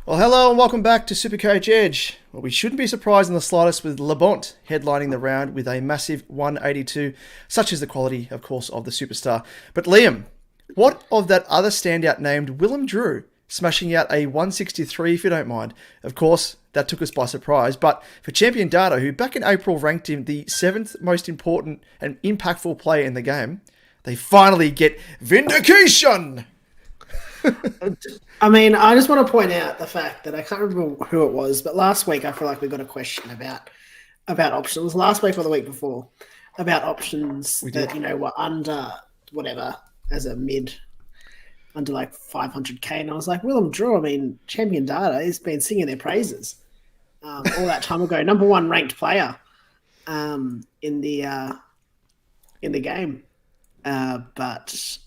Well, hello and welcome back to SuperCoach Edge. Well, we shouldn't be surprised in the slightest with Bont headlining the round with a massive 182, such is the quality, of course, of the superstar. But Liam, what of that other standout named Willem Drew, smashing out a 163 if you don't mind? Of course, that took us by surprise, but for Champion Data, who back in April ranked him the 7th most important and impactful player in the game, they finally get vindication! I mean, I just want to point out the fact that I can't remember who it was, but last week I feel like we got a question about options. Last week or the week before, about options that were under whatever as a mid, under like 500k, and I was like, Willem Drew. I mean, Champion Data has been singing their praises all that time ago. Number one ranked player in the game, but.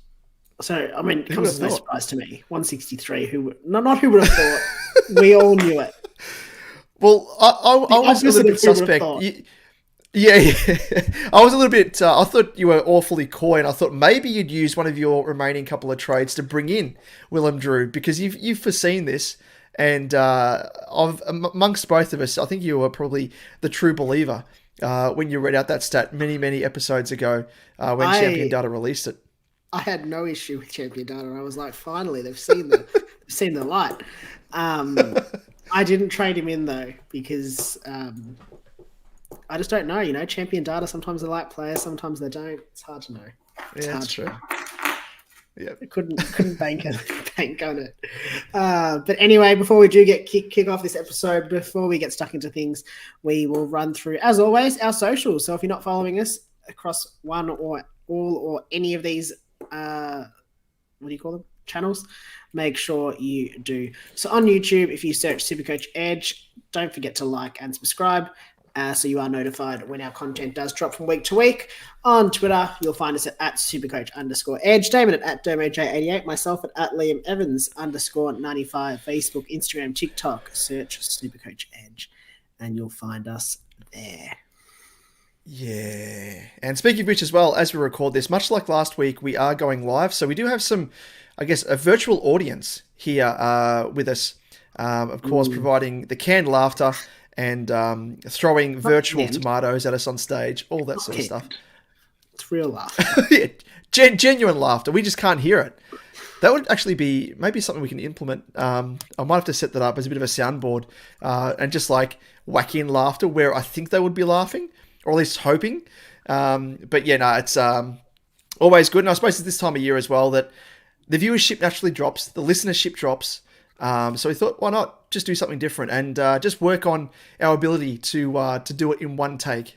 So, I mean, it comes as no surprise to me. 163, not who would have thought. We all knew it. Well, I was a little bit suspect. Yeah. I was a little bit, I thought you were awfully coy, and I thought maybe you'd use one of your remaining couple of trades to bring in Willem Drew, because you've foreseen this, and amongst both of us, I think you were probably the true believer when you read out that stat many episodes ago when Champion Data released it. I had no issue with Champion Data. I was like, finally, they've seen the light. I didn't trade him in though, because I just don't know. Champion Data, sometimes they like players, sometimes they don't. It's hard to know. That's true. Yeah, I couldn't bank on it. But anyway, before we do kick off this episode, before we get stuck into things, we will run through, as always, our socials. So if you're not following us across one or all or any of these what do you call them? Channels, make sure you do. So on YouTube, if you search SuperCoach Edge, don't forget to like and subscribe so you are notified when our content does drop from week to week. On Twitter, you'll find us at @supercoach_edge, Damon at DomoJ88, myself at Liam Evans _95, Facebook, Instagram, TikTok, search SuperCoach Edge, and you'll find us there. Yeah. And speaking of which as well, as we record this, much like last week, we are going live. So we do have some, I guess, a virtual audience here with us. Of course, providing the canned laughter and throwing virtual tomatoes at us on stage, all that sort of stuff. It's real laughter. Yeah, genuine laughter. We just can't hear it. That would actually be maybe something we can implement. I might have to set that up as a bit of a soundboard and just like whack in laughter where I think they would be laughing. Or at least hoping. But yeah, no, it's always good. And I suppose it's this time of year as well that the viewership naturally drops, the listenership drops. So we thought, why not just do something different and just work on our ability to do it in one take.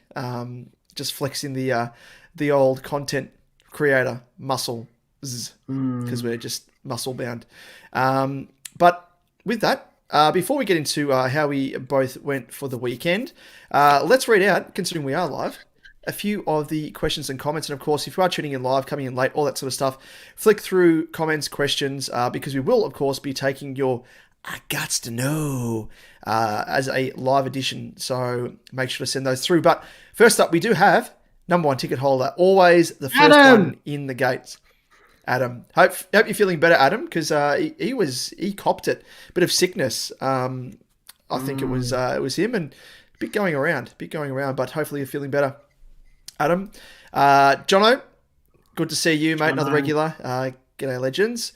Just flexing the old content creator muscle, because we're just muscle bound. But with that, before we get into how we both went for the weekend, let's read out, considering we are live, a few of the questions and comments. And of course, if you are tuning in live, coming in late, all that sort of stuff, flick through comments, questions, because we will, of course, be taking your I gots to know as a live edition. So make sure to send those through. But first up, we do have number one ticket holder, always the first one in the gates. Adam, hope you're feeling better, Adam, because he copped it. Bit of sickness. I think it was him, and a bit going around, but hopefully you're feeling better, Adam. Jono, good to see you, mate. Another regular. G'day, legends.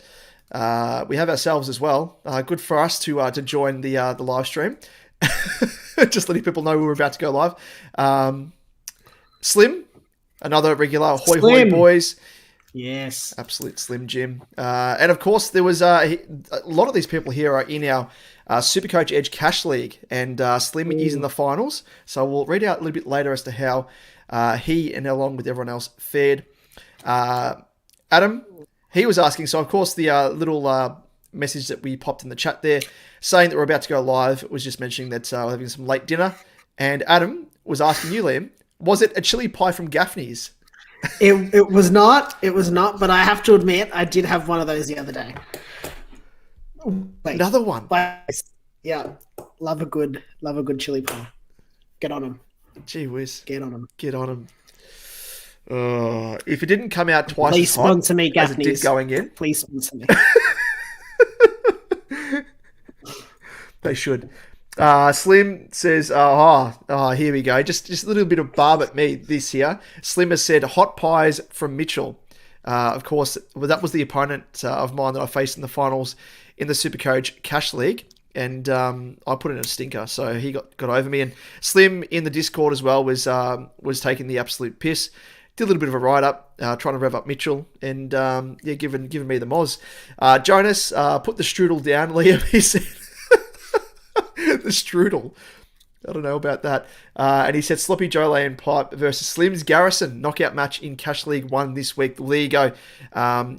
We have ourselves as well. Good for us to join the live stream. Just letting people know we were about to go live. Slim, another regular. Hoy hoy, boys. Yes. Absolute Slim Jim. And of course, there was a lot of these people here are in our SuperCoach Edge Cash League, and Slim is in the finals. So we'll read out a little bit later as to how he and along with everyone else fared. Adam, he was asking, so of course the little message that we popped in the chat there saying that we're about to go live was just mentioning that we're having some late dinner. And Adam was asking you, Liam, was it a chili pie from Gaffney's? It was not, but I have to admit, I did have one of those the other day. Another one? Yeah. Love a good chili pie. Get on them. Gee whiz. Get on them. If it didn't come out twice Please as hot sponsor me, as it did going in. Please sponsor me. They should. Slim says, here we go. Just a little bit of barb at me this year. Slim has said hot pies from Mitchell. Of course, that was the opponent of mine that I faced in the finals in the SuperCoach Cash League. And I put in a stinker, so he got over me. And Slim in the Discord as well was taking the absolute piss. Did a little bit of a write-up, trying to rev up Mitchell, and giving me the moz. Jonas put the strudel down, Liam. He said the strudel. I don't know about that. And he said Sloppy Joe and Pipe versus Slim's Garrison knockout match in Cash League 1 this week. Well, there you go.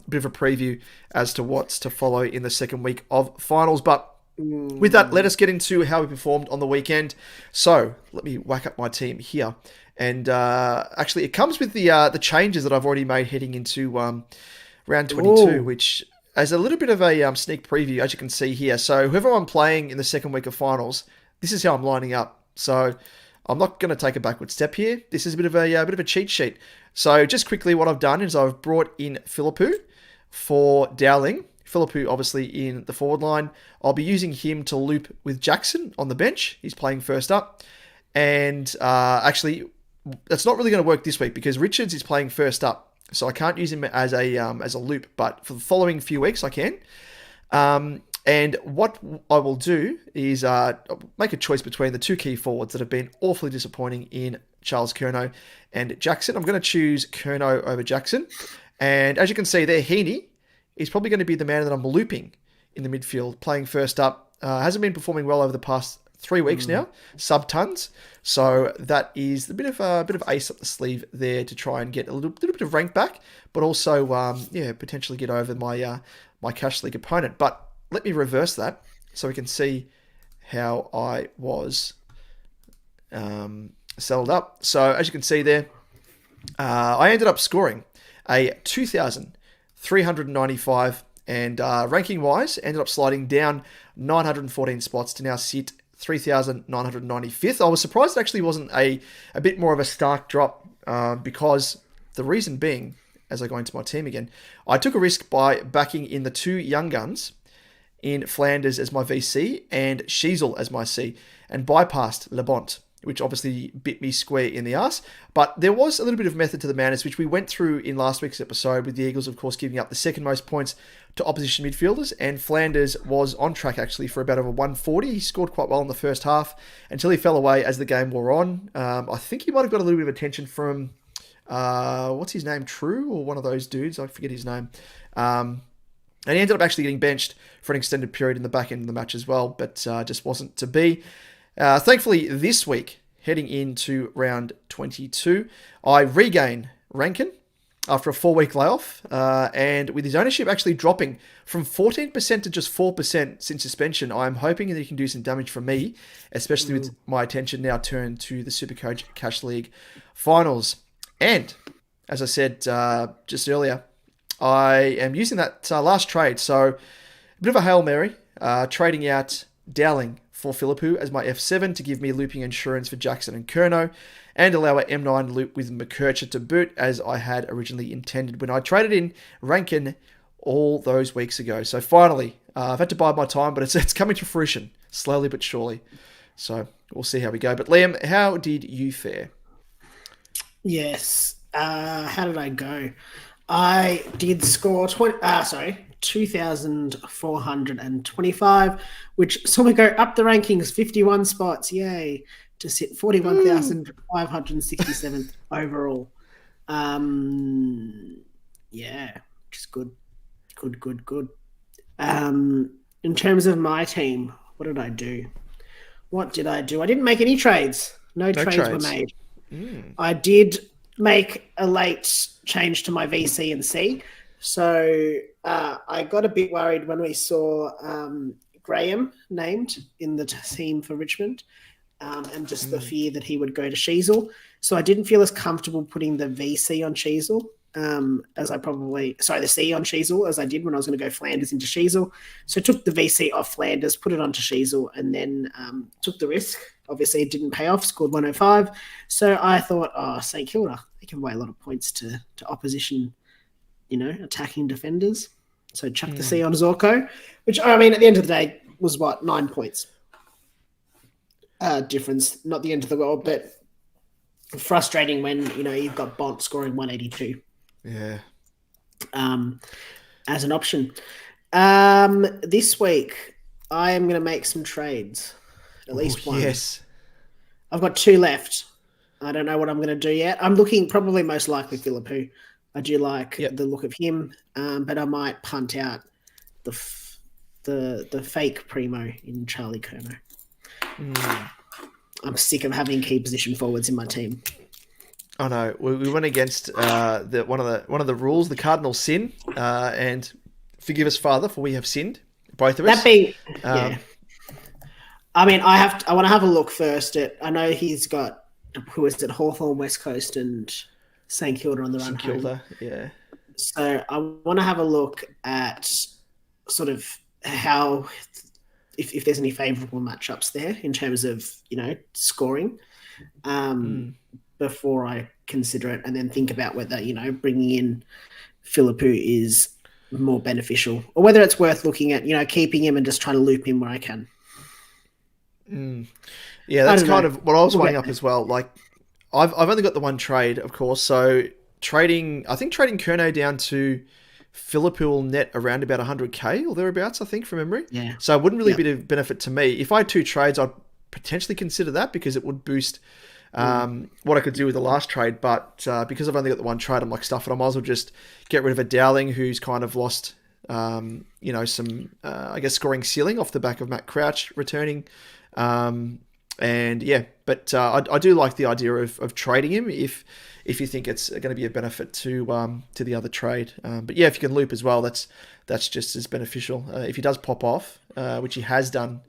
Bit of a preview as to what's to follow in the second week of finals. But with that, let us get into how we performed on the weekend. So let me whack up my team here. And actually, it comes with the changes that I've already made heading into round 22, which is a little bit of a sneak preview, as you can see here. So whoever I'm playing in the second week of finals, this is how I'm lining up. So I'm not going to take a backward step here. This is a bit of a cheat sheet. So just quickly, what I've done is I've brought in Philippou for Dowling. Philippou obviously in the forward line. I'll be using him to loop with Jackson on the bench. He's playing first up. And actually, that's not really going to work this week because Richards is playing first up. So I can't use him as a loop. But for the following few weeks, I can. And what I will do is make a choice between the two key forwards that have been awfully disappointing in Charles Curnow and Jackson. I'm going to choose Curnow over Jackson. And as you can see there, Heaney is probably going to be the man that I'm looping in the midfield, playing first up. Hasn't been performing well over the past 3 weeks now, sub-tons. So that is a bit of ace up the sleeve there to try and get a little bit of rank back, but also potentially get over my Cash League opponent. But let me reverse that so we can see how I was settled up. So as you can see there, I ended up scoring a 2,395 and ranking-wise ended up sliding down 914 spots to now sit 3,995th. I was surprised it actually wasn't a bit more of a stark drop because the reason being, as I go into my team again, I took a risk by backing in the two young guns in Flanders as my VC and Sheasel as my C and bypassed Bont, which obviously bit me square in the ass. But there was a little bit of method to the madness, which we went through in last week's episode with the Eagles, of course, giving up the second most points to opposition midfielders. And Flanders was on track, actually, for about over 140. He scored quite well in the first half until he fell away as the game wore on. I think he might have got a little bit of attention from, what's his name, True, or one of those dudes. I forget his name. And he ended up actually getting benched for an extended period in the back end of the match as well, but just wasn't to be. Thankfully, this week, heading into round 22, I regain Rankin after a 4-week layoff, and with his ownership actually dropping from 14% to just 4% since suspension, I'm hoping that he can do some damage for me, especially with my attention now turned to the SuperCoach Cash League finals. And, as I said just earlier, I am using that last trade, so a bit of a Hail Mary, trading out Dowling for Philippou as my F7 to give me looping insurance for Jackson and Curnow, and allow a M9 loop with McKercher to boot as I had originally intended when I traded in Rankin all those weeks ago. So finally, I've had to bide my time, but it's coming to fruition, slowly but surely. So we'll see how we go. But Liam, how did you fare? Yes. How did I go? I did score 2,425, which saw me go up the rankings 51 spots, yay, to sit 41,567th overall. Yeah, which is good. Good. In terms of my team, what did I do? I didn't make any trades. No trades were made. I did make a late change to my VC and C. So I got a bit worried when we saw Graham named in the team for Richmond and just the fear that he would go to Sheasel. So I didn't feel as comfortable putting the VC on Sheasel the C on Sheasel as I did when I was going to go Flanders into Sheasel. So I took the VC off Flanders, put it onto Sheasel, and then took the risk. Obviously, it didn't pay off, scored 105. So I thought, St Kilda, they give away a lot of points to opposition, attacking defenders. So chuck the C on Zorko, which, I mean, at the end of the day, was 9 points. difference. Not the end of the world, but frustrating when you've got Bont scoring 182. Yeah. As an option. This week I am going to make some trades. At least one. Yes. I've got 2 left. I don't know what I'm going to do yet. I'm looking probably most likely Philippou. I do like the look of him, but I might punt out the fake primo in Charlie Curnow. I'm sick of having key position forwards in my team. I know. We went against one of the rules, the cardinal sin, and forgive us, Father, for we have sinned, both of us. That being, I mean, I want to have a look first at. I know he's got who is it? Hawthorn, West Coast, and St Kilda on the run home. Kilda, yeah. So I want to have a look at sort of how if there's any favourable matchups there in terms of scoring. Before I consider it, and then think about whether bringing in Philippou is more beneficial, or whether it's worth looking at keeping him and just trying to loop him where I can. Yeah, that's kind of what I was weighing up as well. Like, I've only got the one trade, of course. So trading Curnow down to Philippou will net around about 100k or thereabouts, I think, from memory. Yeah. So it wouldn't really be a benefit to me. If I had 2 trades, I'd potentially consider that because it would boost what I could do with the last trade. But because I've only got the one trade, I'm like, stuff it. I might as well just get rid of a Dowling who's kind of lost, some, I guess, scoring ceiling off the back of Matt Crouch returning. But I do like the idea of trading him if you think it's going to be a benefit to the other trade. But yeah, if you can loop as well, that's just as beneficial. If he does pop off, which he has done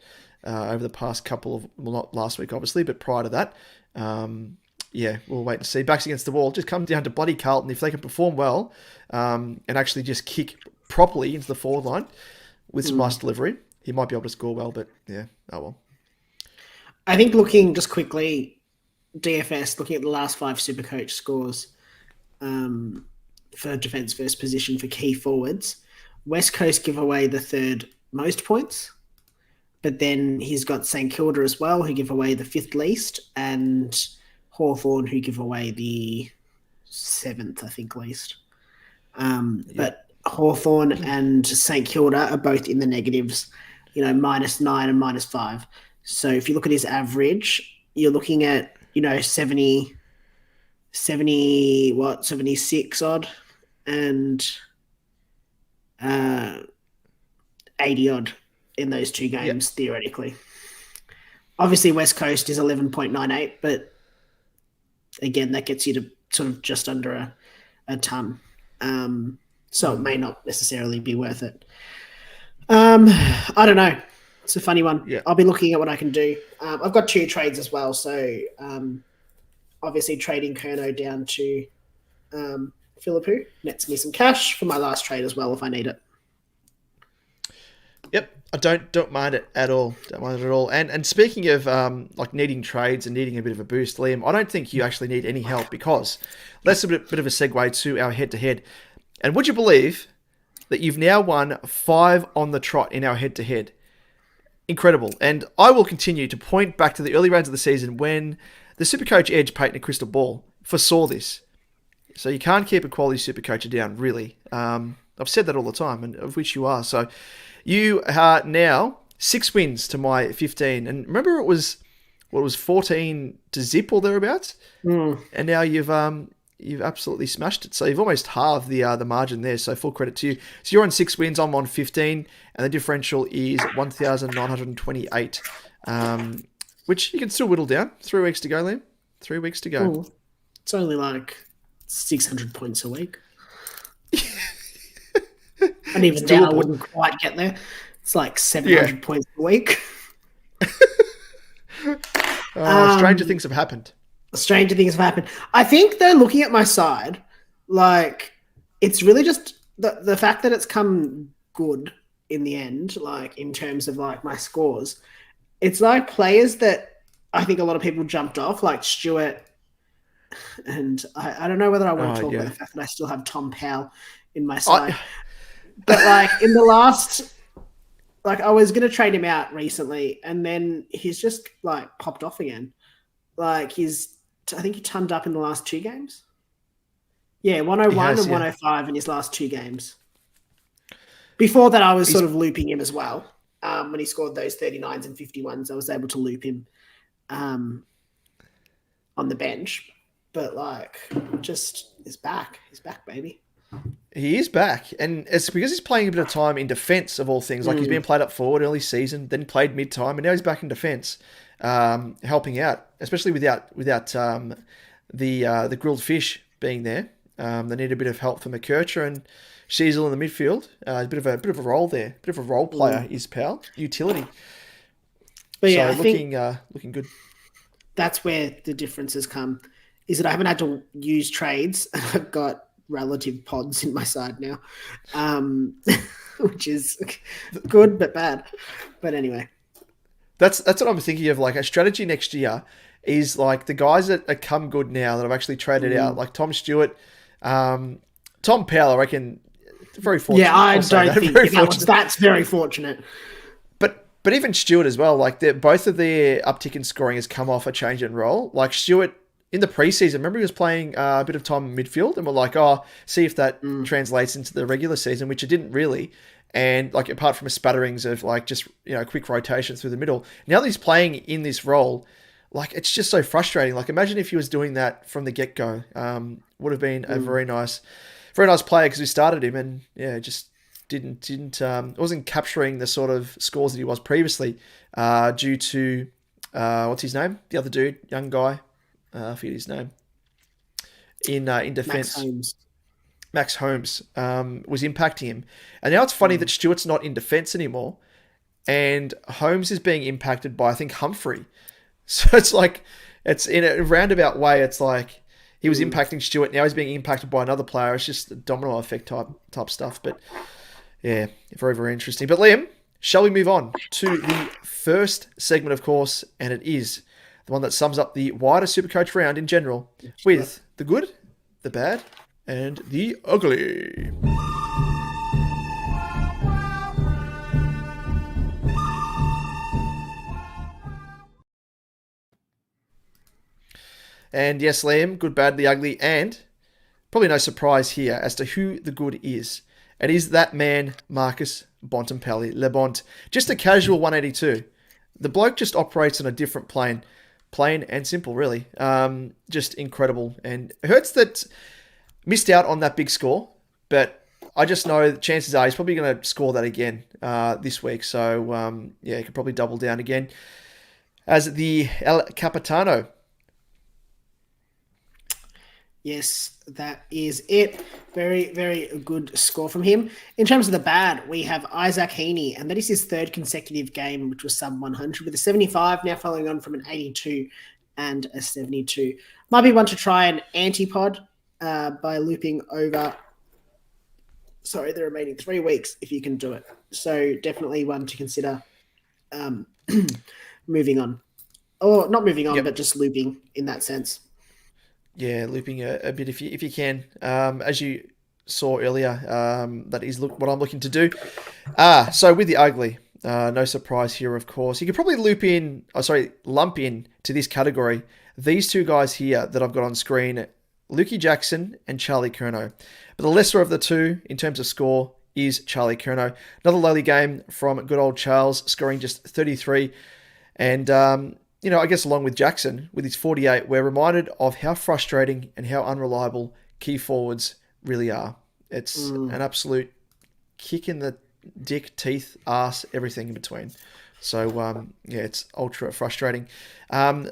over the past couple of, well, not last week obviously, but prior to that, we'll wait and see. Backs against the wall, just come down to bloody Carlton. If they can perform well and actually just kick properly into the forward line with some nice delivery, he might be able to score well. But yeah, oh well. I think looking just quickly, DFS, looking at the last 5 SuperCoach scores for defence versus position for key forwards, West Coast give away the 3rd most points, but then he's got St Kilda as well, who give away the 5th least, and Hawthorn, who give away the 7th, I think, least. But Hawthorn and St Kilda are both in the negatives, -9 and -5. So if you look at his average, you're looking at, 76 odd and 80 odd in those 2 games, theoretically. Obviously, West Coast is 11.98, but again, that gets you to sort of just under a ton. So it may not necessarily be worth it. I don't know. It's a funny one. Yeah. I'll be looking at what I can do. I've got 2 trades as well. So obviously trading Curnow down to Philippou nets me some cash for my last trade as well if I need it. Yep, I don't mind it at all. Don't mind it at all. And speaking of like needing trades and needing a bit of a boost, Liam, I don't think you actually need any help because that's a bit of a segue to our head-to-head. And would you believe that you've now won 5 on the trot in our head-to-head? Incredible. And I will continue to point back to the early rounds of the season when the SuperCoach Edge, Peyton, and Crystal Ball foresaw this. So you can't keep a quality SuperCoacher down, really. I've said that all the time, and of which you are. So you are now 6 wins to my 15. And remember it was 14 to zip or thereabouts? And now you've absolutely smashed it. So you've almost halved the margin there. So full credit to you. So you're on 6 wins. I'm on 15. And the differential is 1,928, which you can still whittle down. 3 weeks to go, Liam. 3 weeks to go. Ooh, it's only like 600 points a week. And even then, I wouldn't quite get there. It's like 700 points a week. Stranger things have happened. Stranger things have happened. I think they're looking at my side. Like, it's really just the fact that it's come good in the end, like in terms of like my scores. It's like players that I think a lot of people jumped off, like Stewart. And I don't know whether I want to talk about the fact that I still have Tom Powell in my side. But like in the last like I was going to trade him out recently, and then he's just like popped off again. Like I think he turned up in the last 2 games. Yeah, 101 and 105 in his last 2 games. Before that, I was sort of looping him as well. When he scored those 39s and 51s, I was able to loop him on the bench. But like, just he's back. He's back, baby. He is back, and it's because he's playing a bit of time in defence of all things. Like he's been played up forward early season, then played mid time, and now he's back in defence, helping out, especially without the grilled fish being there. They need a bit of help from McKercher and Sheasel in the midfield. A bit of a role there, bit of a role player is Powell, utility. But yeah, so looking good. That's where the differences come. Is that I haven't had to use trades, and I've got relative pods in my side now, which is good but bad. But anyway, that's what I'm thinking of. Like a strategy next year is like the guys that are come good now that I've actually traded out, like Tom Stewart, Tom Powell. I reckon very fortunate. Yeah, I don't think that's very fortunate. But even Stewart as well. Like both of their uptick in scoring has come off a change in role. Like Stewart, in the preseason, remember he was playing a bit of time in midfield, and we're like, see if that translates into the regular season, which it didn't really. And like apart from a spatterings of like just quick rotation through the middle, now that he's playing in this role, like it's just so frustrating. Like imagine if he was doing that from the get go, would have been a very nice player because we started him, and just didn't wasn't capturing the sort of scores that he was previously due to what's his name, the other dude, young guy. I forget his name. In defence, Max Holmes was impacting him, and now it's funny that Stewart's not in defence anymore, and Holmes is being impacted by I think Humphrey. So it's like it's in a roundabout way. It's like he was impacting Stewart, now he's being impacted by another player. It's just a domino effect type stuff. But yeah, very very interesting. But Liam, shall we move on to the first segment, of course, and it is the one that sums up the wider SuperCoach round in general with the good, the bad, and the ugly. And yes, Liam, good, bad, the ugly, and probably no surprise here as to who the good is. It is that man, Marcus Bontempelli, Le Bont. Just a casual 182. The bloke just operates on a different plane. Plain and simple, really. Just incredible. And it hurts that missed out on that big score, but I just know that chances are he's probably going to score that again this week. So, he could probably double down again as the El Capitano. Yes, that is it. Very, very good score from him. In terms of the bad, we have Isaac Heaney, and that is his third consecutive game, which was sub 100 with a 75, now following on from an 82 and a 72. Might be one to try an antipod by looping over, the remaining 3 weeks if you can do it. So definitely one to consider moving on. Or not moving on, but just looping in that sense. Yeah, looping a bit if you can. As you saw earlier, that is what I'm looking to do. So with the ugly, no surprise here, of course. You could probably lump in to this category these two guys here that I've got on screen, Lukey Jackson and Charlie Curnow. But the lesser of the two in terms of score is Charlie Curnow. Another lowly game from good old Charles, scoring just 33. And I guess along with Jackson, with his 48, we're reminded of how frustrating and how unreliable key forwards really are. It's an absolute kick in the dick, teeth, ass, everything in between. So, it's ultra frustrating.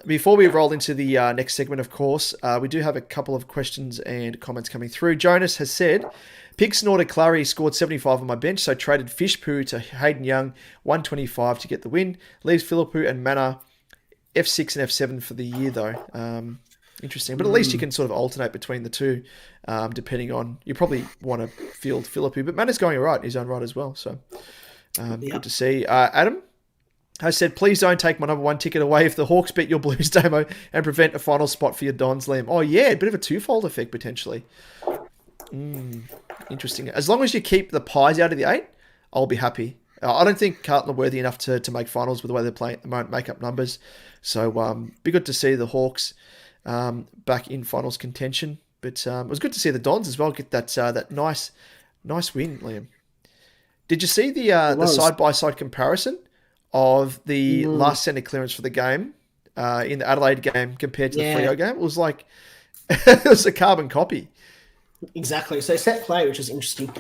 Before we roll into the next segment, of course, we do have a couple of questions and comments coming through. Jonas has said, Pig Snorter Clary scored 75 on my bench, so traded Fish Poo to Hayden Young, 125 to get the win. Leaves Philippou and Manor F6 and F7 for the year, though. Interesting. But at least you can sort of alternate between the two, depending on... You probably want to field Philippou, but Manor's going all right in his own right as well. So, good to see. Adam has said, please don't take my number one ticket away if the Hawks beat your Blues, Damo, and prevent a final spot for your Dons, Liam. Oh, yeah, a bit of a twofold effect, potentially. Interesting. As long as you keep the pies out of the 8, I'll be happy. I don't think Carlton are worthy enough to make finals with the way they're playing at the moment, make up numbers. So be good to see the Hawks back in finals contention. But it was good to see the Dons as well get that nice win, Liam. Did you see the side-by-side comparison of the last centre clearance for the game in the Adelaide game compared to the Freo game? It was like it was a carbon copy. Exactly. So set play, which is interesting.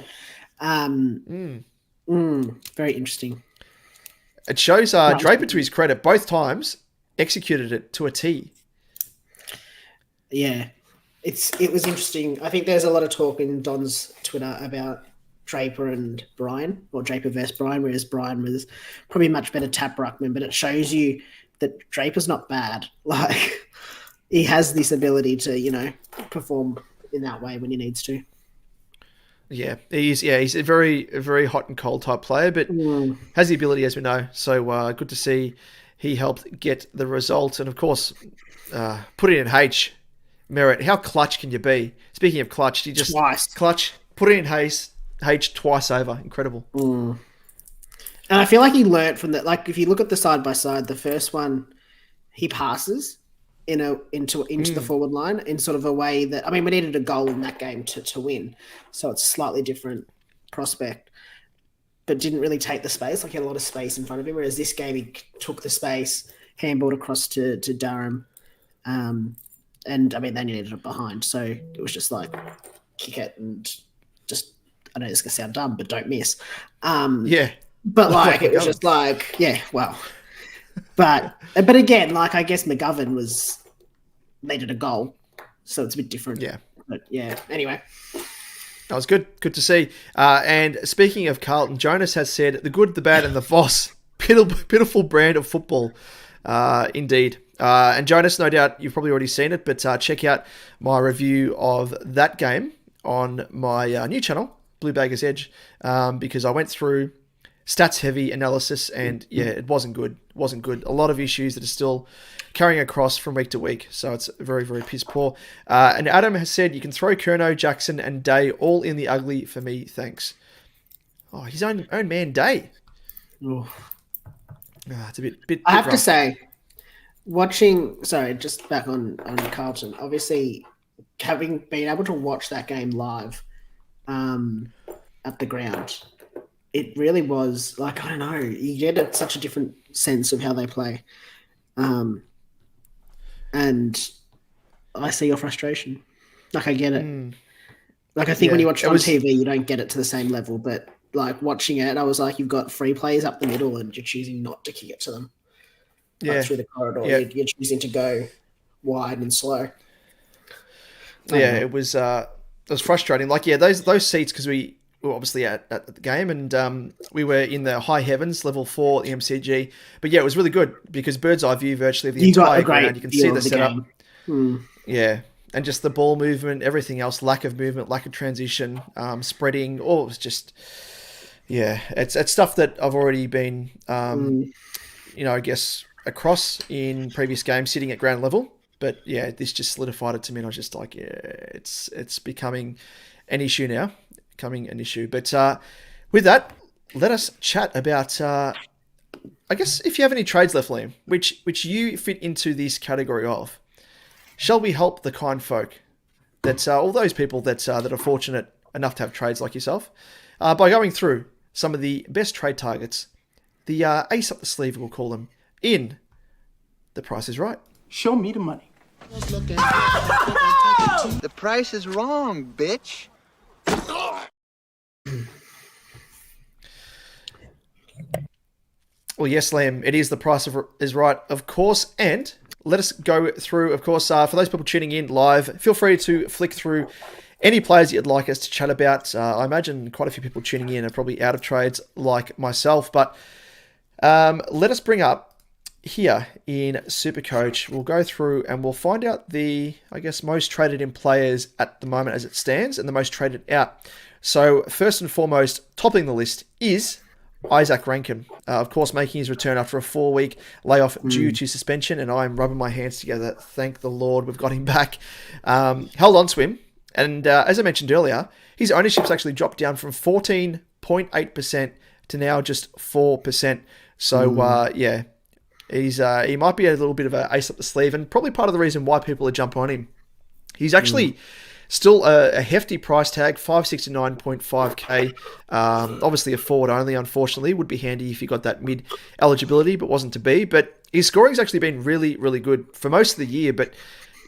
Very interesting. It shows Draper, to his credit, both times executed it to a T. Yeah, it was interesting. I think there's a lot of talk in Don's Twitter about Draper and Brian, or Draper versus Brian, whereas Brian was probably a much better tap ruckman, but it shows you that Draper's not bad. Like, he has this ability to, perform in that way when he needs to. Yeah, he's a very hot and cold type player, but has the ability, as we know. So good to see he helped get the result. And of course, put it in H, Merritt. How clutch can you be? Speaking of clutch, you just clutch, put it in H twice over. Incredible. And I feel like he learnt from that. Like, if you look at the side by side, the first one, he passes into the forward line in sort of a way that, we needed a goal in that game to win, so it's a slightly different prospect, but didn't really take the space. Like, he had a lot of space in front of him, whereas this game he took the space, handballed across to Durham, and they needed it behind, so it was just like kick it and just, I know it's gonna sound dumb, but don't miss. But like it was just like, But again, like, I guess McGovern needed a goal, so it's a bit different. Yeah. But yeah, anyway. That was good. Good to see. And speaking of Carlton, Jonas has said, the good, the bad, and the Voss. Pitiful brand of football. Indeed. And Jonas, no doubt you've probably already seen it, but check out my review of that game on my new channel, Blue Baggers Edge, because I went through stats-heavy analysis, and it wasn't good. A lot of issues that are still carrying across from week to week, so it's very, very piss poor. And Adam has said, you can throw Curnow, Jackson, and Day all in the ugly for me, thanks. Oh, his own man, Day. It's a bit I have rough. to say, just back on Carlton, obviously having been able to watch that game live at the ground, it really was like, I don't know, you get such a different sense of how they play. And I see your frustration. Like, I get it. Like, I think when you watch it on TV, you don't get it to the same level, but like watching it, I was like, you've got free players up the middle and you're choosing not to kick it to them. Like, through the corridor. Yeah. You're choosing to go wide and slow. It was frustrating. Like, those seats, because we were obviously at the game, and we were in the high heavens, level 4 at the MCG. But it was really good because bird's eye view virtually of the entire ground. You can see the setup. Yeah, and just the ball movement, everything else, lack of movement, lack of transition, spreading. It was just, it's stuff that I've already been, I guess, across in previous games, sitting at ground level. But this just solidified it to me, and I was just like, it's becoming an issue now. But with that, let us chat about, I guess, if you have any trades left, Liam, which you fit into this category of. Shall we help the kind folk, that all those people that are fortunate enough to have trades like yourself, by going through some of the best trade targets, the ace up the sleeve, we'll call them, in The Price is Right. Show me the money. The price is wrong, bitch. Well, yes, Liam, it is The Price is Right, of course, and let us go through, of course, for those people tuning in live, feel free to flick through any players you'd like us to chat about. I imagine quite a few people tuning in are probably out of trades like myself, but let us bring up here in SuperCoach, we'll go through and we'll find out the, I guess, most traded in players at the moment as it stands and the most traded out. So first and foremost, topping the list is Isaac Rankin, of course, making his return after a 4-week layoff due to suspension, and I'm rubbing my hands together. Thank the Lord we've got him back. Held on to him, and as I mentioned earlier, his ownership's actually dropped down from 14.8% to now just 4%. So, yeah, he might be a little bit of an ace up the sleeve, and probably part of the reason why people are jumping on him. He's actually still a hefty price tag, 569.5k. Obviously a forward only, unfortunately. Would be handy if you got that mid eligibility, but wasn't to be. But his scoring's actually been really, really good for most of the year. But,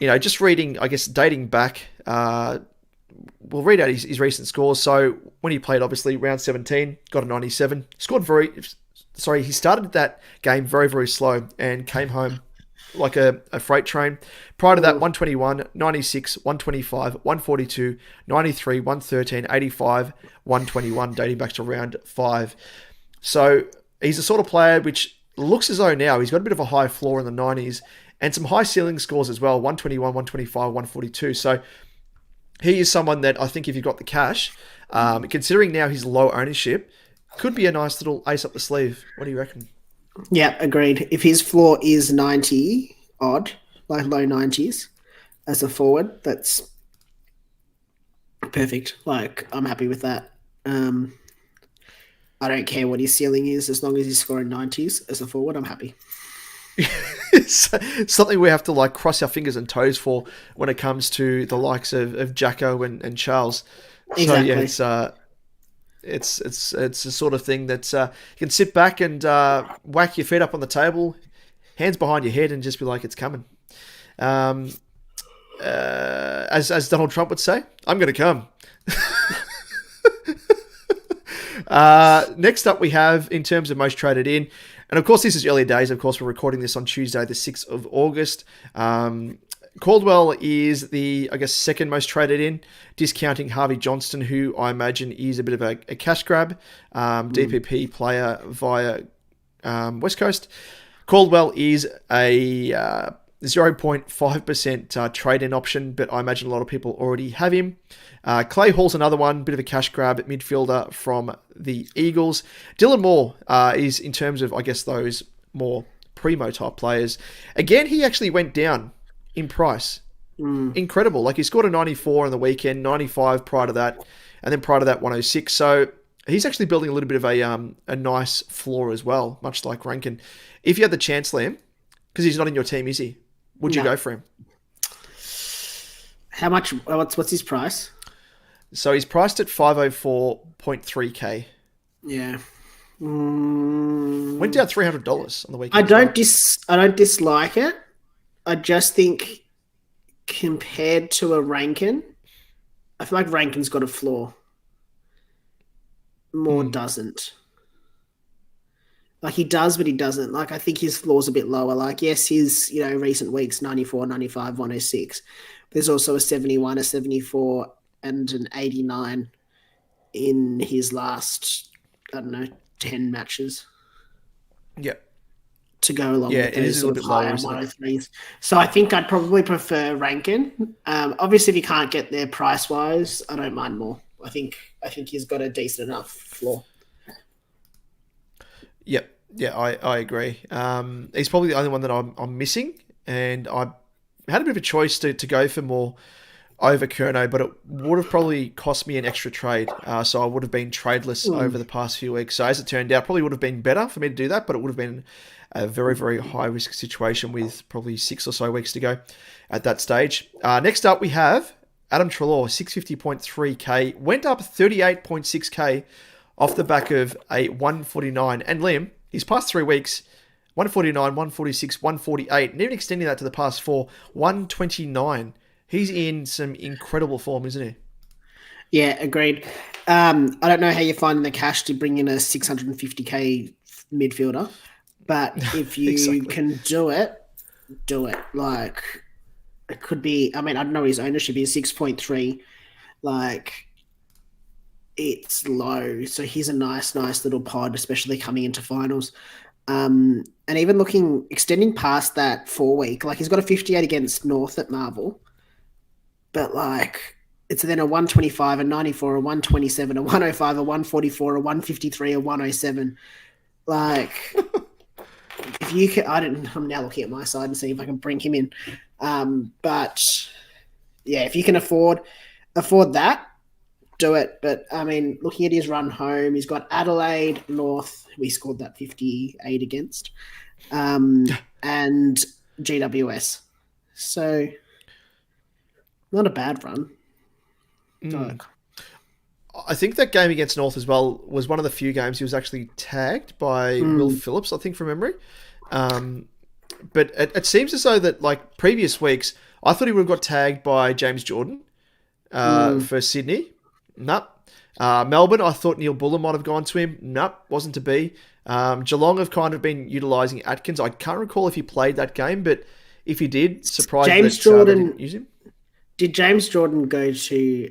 just reading, I guess, dating back, we'll read out his recent scores. So when he played, obviously, round 17, got a 97. He started that game very, very slow and came home like a freight train. Prior to that, 121, 96, 125, 142, 93, 113, 85, 121, dating back to round 5. So he's the sort of player which looks as though now he's got a bit of a high floor in the 90s and some high ceiling scores as well, 121, 125, 142. So he is someone that I think if you've got the cash, considering now his low ownership, could be a nice little ace up the sleeve. What do you reckon? Yeah, agreed. If his floor is 90 odd, like low 90s as a forward, that's perfect. Like, I'm happy with that. I don't care what his ceiling is as long as he's scoring 90s as a forward. I'm happy. It's something we have to cross our fingers and toes for when it comes to the likes of Jacko and Charles. Exactly. So yeah, it's a sort of thing that you can sit back and whack your feet up on the table, hands behind your head, and just be like, it's coming. As Donald Trump would say, I'm going to come. Next up we have, in terms of most traded in, and of course this is early days, of course we're recording this on Tuesday the 6th of August. Caldwell is the, I guess, second most traded in, discounting Harvey Johnston, who I imagine is a bit of a cash grab, DPP player via West Coast. Caldwell is a 0.5% trade-in option, but I imagine a lot of people already have him. Clay Hall's another one, bit of a cash grab at midfielder from the Eagles. Dylan Moore is, in terms of, I guess, those more primo type players. Again, he actually went down in price. Incredible. He scored a 94 on the weekend, 95 prior to that, and then prior to that 106. So he's actually building a little bit of a nice floor as well, much like Rankin. If you had the chance, Liam, because he's not in your team, is he? Would you go for him? How much? What's his price? So he's priced at 504.3k. Yeah. Went down $300 on the weekend. I don't dislike it. I just think compared to a Rankin, I feel like Rankin's got a flaw. Moore doesn't. He does, but he doesn't. I think his floor's a bit lower. Yes, his, recent weeks, 94, 95, 106. There's also a 71, a 74, and an 89 in his last, 10 matches. Yep. To go along with those a little bit lower, 103s. So I think I'd probably prefer Rankin. Obviously, if you can't get there price-wise, I don't mind Moore. I think he's got a decent enough floor. Yep. Yeah, I agree. He's probably the only one that I'm missing, and I had a bit of a choice to go for more over Curnow, but it would have probably cost me an extra trade. So I would have been tradeless over the past few weeks. So as it turned out, probably would have been better for me to do that, but it would have been a very, very high-risk situation with probably 6 or so weeks to go at that stage. Next up, we have Adam Treloar, 650.3k, went up 38.6k off the back of a 149. And Liam, his past 3 weeks, 149, 146, 148, and even extending that to the past 4, 129. He's in some incredible form, isn't he? Yeah, agreed. I don't know how you're finding the cash to bring in a 650k midfielder, but if you can do it, do it. It could be, I don't know what his ownership is, 6.3. It's low. So he's a nice little pod, especially coming into finals. And even extending past that 4 week, he's got a 58 against North at Marvel. But it's then a 125, a 94, a 127, a 105, a 144, a 153, a 107. If you can, I'm now looking at my side and see if I can bring him in. But yeah, if you can afford that, do it. But, I mean, looking at his run home, he's got Adelaide, North, we scored that 58 against, and GWS. So, not a bad run. I think that game against North as well was one of the few games he was actually tagged by Will Phillips, I think, from memory. But it seems as though that, like, previous weeks, I thought he would have got tagged by James Jordan for Sydney. Nope. Melbourne, I thought Neil Bullen might have gone to him. Nope, wasn't to be. Geelong have kind of been utilising Atkins. I can't recall if he played that game, but if he did, surprised James that Jordan they didn't use him. Did James Jordan go to...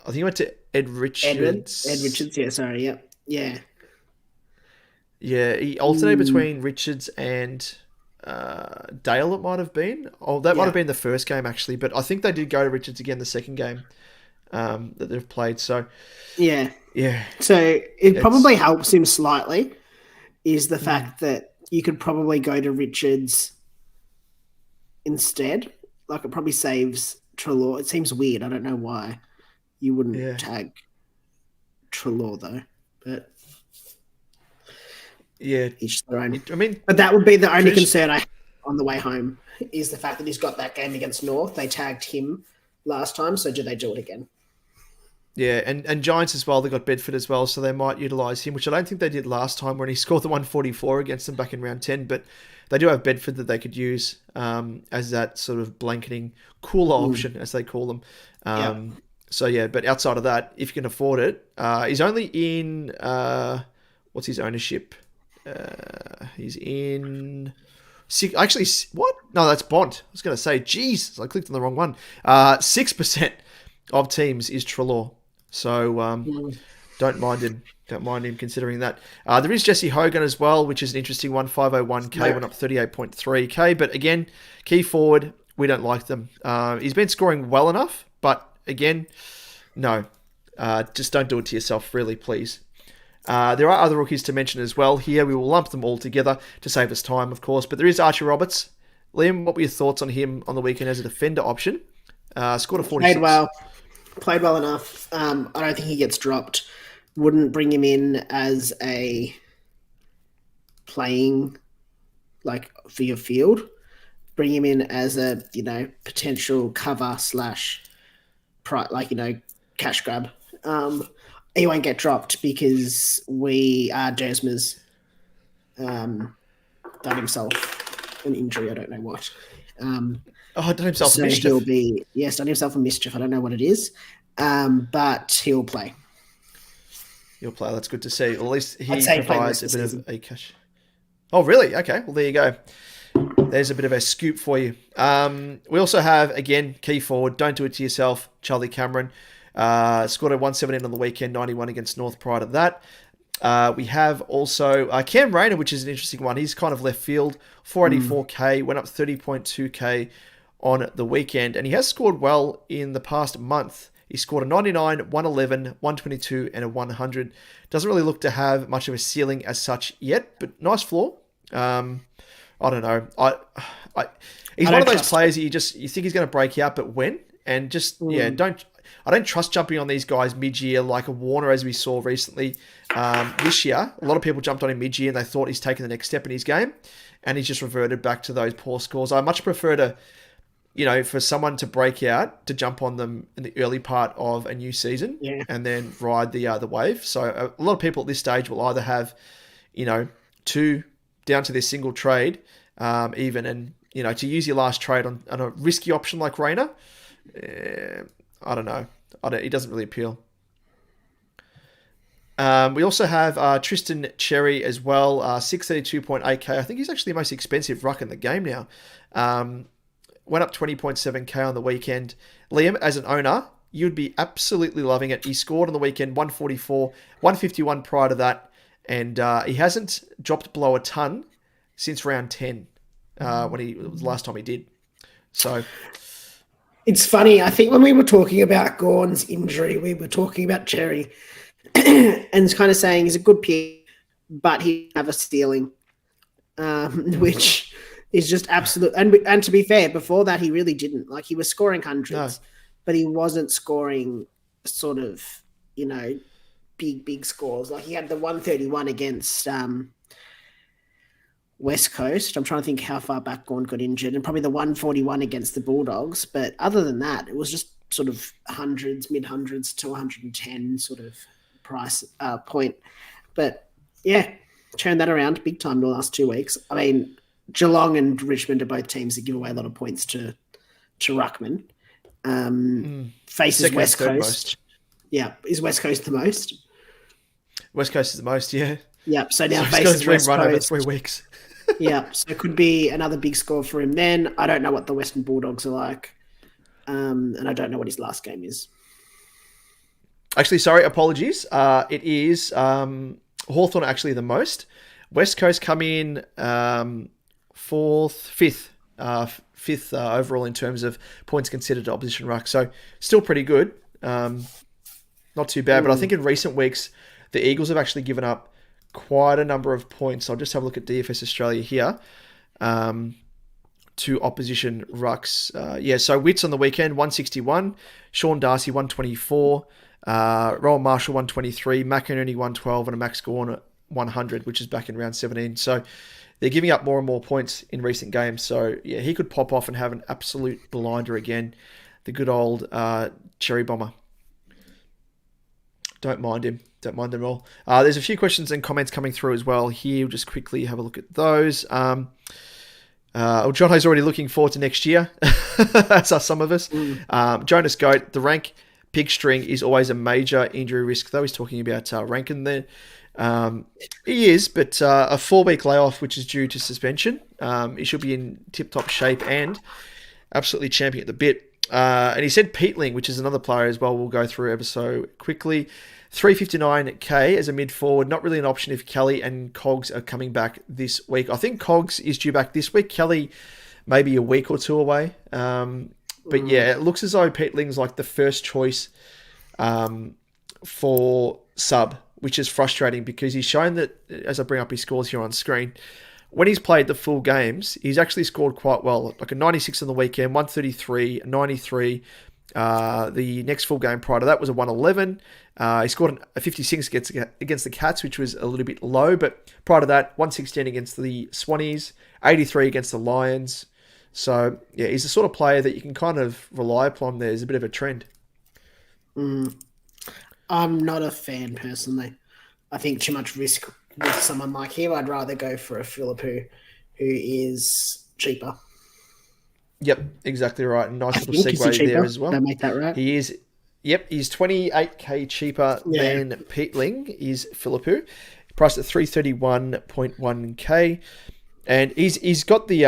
I think he went to Ed Richards. Ed Richards, yeah, sorry, yep. Yeah. Yeah, he alternated between Richards and Dale, it might have been. Oh, that might have been the first game, actually. But I think they did go to Richards again the second game that they've played. So, yeah. Yeah. So it probably helps him slightly is the fact that you could probably go to Richards instead. Like, it probably saves Treloar. It seems weird. I don't know why you wouldn't tag Treloar, though. But yeah, each their own. I mean, but that would be the only concern I have on the way home is the fact that he's got that game against North. They tagged him last time, so do they do it again? Yeah, and Giants as well. They got Bedford as well, so they might utilise him, which I don't think they did last time when he scored the 144 against them back in round 10. But they do have Bedford that they could use as that sort of blanketing cooler option, as they call them. So, yeah, but outside of that, if you can afford it, he's only in... what's his ownership? He's in... Actually, what? No, that's Bont. I was going to say, Jesus, I clicked on the wrong one. 6% of teams is Treloar. So, don't mind him. Don't mind him considering that. There is Jesse Hogan as well, which is an interesting one. 501k, went up 38.3k. But again, key forward, we don't like them. He's been scoring well enough, but again, no. Just don't do it to yourself, really, please. There are other rookies to mention as well here. We will lump them all together to save us time, of course. But there is Archie Roberts. Liam, what were your thoughts on him on the weekend as a defender option? Scored a 46. Played well enough. I don't think he gets dropped. Wouldn't bring him in as a playing, like, for your field. Bring him in as a, potential cover / cash grab. He won't get dropped because we are Jersma's done himself an injury. I don't know what. Done himself a mischief. Done himself a mischief. I don't know what it is, but he'll play. He'll play. That's good to see. Well, at least he provides a bit of a cash. Oh, really? Okay. Well, there you go. There's a bit of a scoop for you. We also have, again, key forward. Don't do it to yourself. Charlie Cameron. Scored a 117 on the weekend, 91 against North prior to that. We have also Cam Rayner, which is an interesting one. He's kind of left field, 484k, went up 30.2k on the weekend, and he has scored well in the past month. He scored a 99, 111, 122, and a 100. Doesn't really look to have much of a ceiling as such yet, but nice floor. I don't know. He's one of those players that you think he's going to break out, but when? And just I don't trust jumping on these guys mid-year like a Warner, as we saw recently this year. A lot of people jumped on him mid-year and they thought he's taken the next step in his game, and he's just reverted back to those poor scores. I much prefer to, for someone to break out, to jump on them in the early part of a new season and then ride the wave. So a lot of people at this stage will either have, two down to their single trade even, and, to use your last trade on a risky option like Rayner, I don't know. He doesn't really appeal. We also have Tristan Cherry as well, 632.8k. I think he's actually the most expensive ruck in the game now. Went up 20.7k on the weekend. Liam, as an owner, you'd be absolutely loving it. He scored on the weekend 144, 151 prior to that, and he hasn't dropped below a ton since round 10 when it was the last time he did. So... It's funny. I think when we were talking about Gawn's injury, we were talking about Cherry and kind of saying he's a good pick, but he have a ceiling, which is just absolute. And to be fair, before that, he really didn't. Like, he was scoring hundreds, but he wasn't scoring sort of, big scores. Like he had the 131 against West Coast. I'm trying to think how far back Gaunt got injured, and probably the 141 against the Bulldogs. But other than that, it was just sort of hundreds, mid-hundreds to 110 sort of price point. But yeah, turned that around big time the last 2 weeks. I mean, Geelong and Richmond are both teams that give away a lot of points to Ruckman. Faces Second West and third Coast. most. Yeah, is West Coast the most? West Coast is the most, yeah. Yep. So now he's got a faces dream West run over Coast. 3 weeks. Yeah, so it could be another big score for him then. I don't know what the Western Bulldogs are like, and I don't know what his last game is. Actually, sorry, apologies. It is Hawthorn actually the most. West Coast come in fifth overall in terms of points considered to opposition ruck. So still pretty good. Not too bad, but I think in recent weeks, the Eagles have actually given up quite a number of points. I'll just have a look at DFS Australia here to opposition rucks. So Wits on the weekend, 161. Sean Darcy, 124. Rowan Marshall, 123. McInerney, 112. And a Max Gawn, 100, which is back in round 17. So they're giving up more and more points in recent games. So, yeah, he could pop off and have an absolute blinder again. The good old Cherry Bomber. Don't mind him. Don't mind them all. There's a few questions and comments coming through as well here. We'll just quickly have a look at those. Jono's already looking forward to next year. That's us, some of us. Jonas Goat, the rank pig string is always a major injury risk, though. He's talking about Rankin there. He is, but a 4-week layoff, which is due to suspension. He should be in tip-top shape and absolutely champing at the bit. And he said Peatling, which is another player as well. We'll go through ever so quickly. 359k as a mid-forward. Not really an option if Kelly and Cogs are coming back this week. I think Cogs is due back this week. Kelly maybe a week or two away. But yeah, it looks as though Peatling's like the first choice for sub, which is frustrating because he's shown that, as I bring up his scores here on screen, when he's played the full games, he's actually scored quite well. Like a 96 on the weekend, 133, 93. The next full game prior to that was a 111. He scored a 56 against the Cats, which was a little bit low. But prior to that, 116 against the Swannies, 83 against the Lions. So, yeah, he's the sort of player that you can kind of rely upon. There's a bit of a trend. I'm not a fan, personally. I think too much risk with someone like him. I'd rather go for a Philippou who is cheaper. Yep, exactly right. Nice little segue there as well. Don't make that right. He is. Yep, he's 28k cheaper than Peatling is Philippou, priced at 331.1k, and he's got the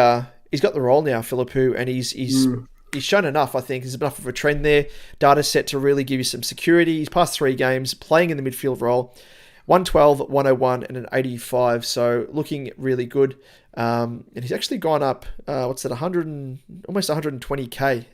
role now, Philippou, and he's shown enough. I think there's enough of a trend there. Data set to really give you some security. He's passed 3 games playing in the midfield role, 112, 101, and an 85. So looking really good. And he's actually gone up. Almost 120k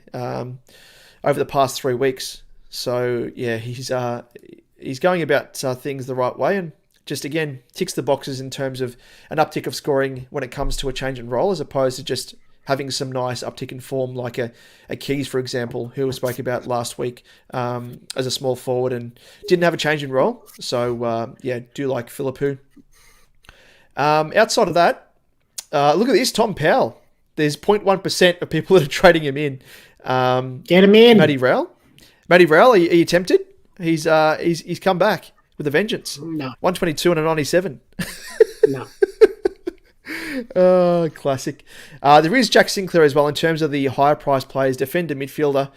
over the past 3 weeks. So yeah, he's going about things the right way, and just again ticks the boxes in terms of an uptick of scoring when it comes to a change in role, as opposed to just having some nice uptick in form like a Keys, for example, who we spoke about last week as a small forward and didn't have a change in role. So do like Philippou. Outside of that, look at this, Tom Powell. There's 0.1% of people that are trading him in. Get him in. Matty Rowell, are you tempted? He's come back with a vengeance. No. 122 and a 97. No. Oh, classic. There is Jack Sinclair as well in terms of the higher price players. Defender, midfielder,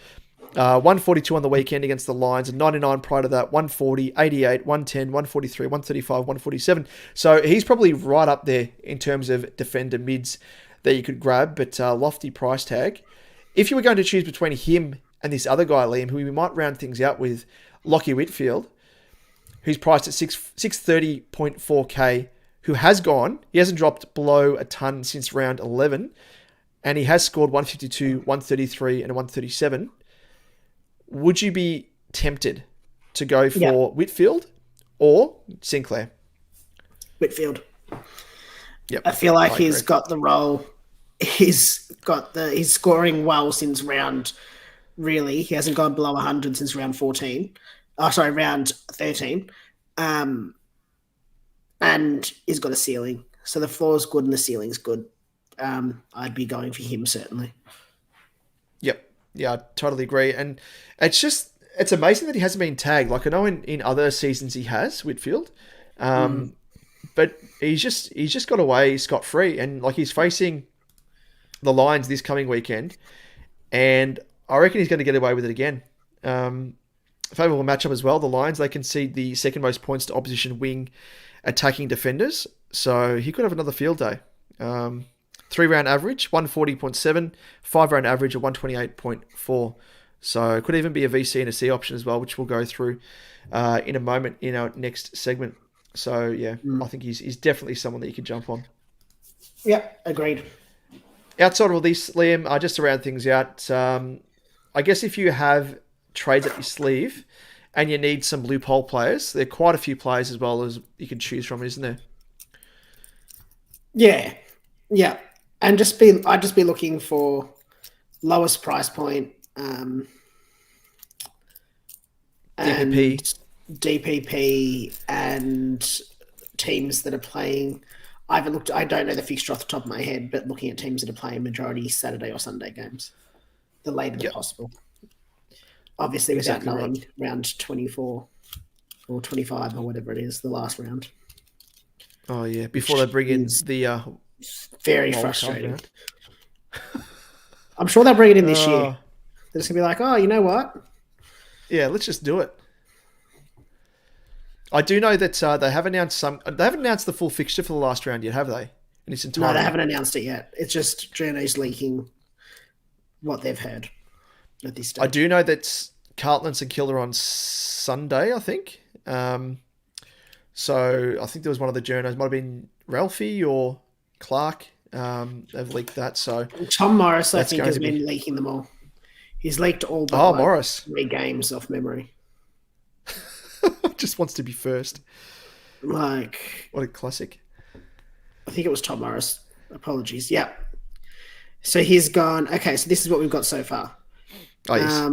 142 on the weekend against the Lions, and 99 prior to that, 140, 88, 110, 143, 135, 147. So he's probably right up there in terms of defender mids that you could grab, but lofty price tag. If you were going to choose between him and this other guy, Liam, who we might round things out with, Lockie Whitfield, who's priced at 630.4k, who has gone. He hasn't dropped below a ton since round 11, and he has scored 152, 133, and a 137. Would you be tempted to go for Whitfield or Sinclair? Whitfield. Yep. I feel like he's got the role. He's scoring well since round really. He hasn't gone below 100 since round 14. Oh, sorry, round 13. And he's got a ceiling. So the floor's good and the ceiling's good. I'd be going for him, certainly. Yep. Yeah, I totally agree. And it's amazing that he hasn't been tagged. Like, I know in other seasons he has, Whitfield. But he's just got away scot-free. And, like, he's facing the Lions this coming weekend. And I reckon he's going to get away with it again. Favourable matchup as well. The Lions, they concede the second most points to opposition wing attacking defenders. So he could have another field day. 3-round average, 140.7. 5-round average of 128.4. So it could even be a VC and a C option as well, which we'll go through in a moment in our next segment. So, yeah, I think he's definitely someone that you could jump on. Yep, agreed. Outside of all this, Liam, just to round things out, I guess if you have trades up your sleeve and you need some loophole players, there are quite a few players as well as you can choose from, isn't there? Yeah. And I'd just be looking for lowest price point, DPP and teams that are playing. I don't know the fixture off the top of my head, but looking at teams that are playing majority Saturday or Sunday games, the later possible. Obviously, without knowing round 24 or 25 or whatever it is, the last round. Oh, yeah. Before they bring in the... very frustrating. I'm sure they'll bring it in this year. They're just going to be like, oh, you know what? Yeah, let's just do it. I do know that they haven't announced the full fixture for the last round yet, have they? In its entirety? No, they haven't announced it yet. It's just journos leaking what they've heard at this stage. I do know that Carlton and St Kilda are on Sunday, I think. So I think there was one of the journos, might have been Ralphie or Clark. They've leaked that. So Tom Morris, I think, has been leaking them all. He's leaked all but Morris. 3 games off memory. Just wants to be first. Like, what a classic. I think it was Tom Morris. Apologies. Yeah. So he's gone. Okay, so this is what we've got so far. Oh, yes.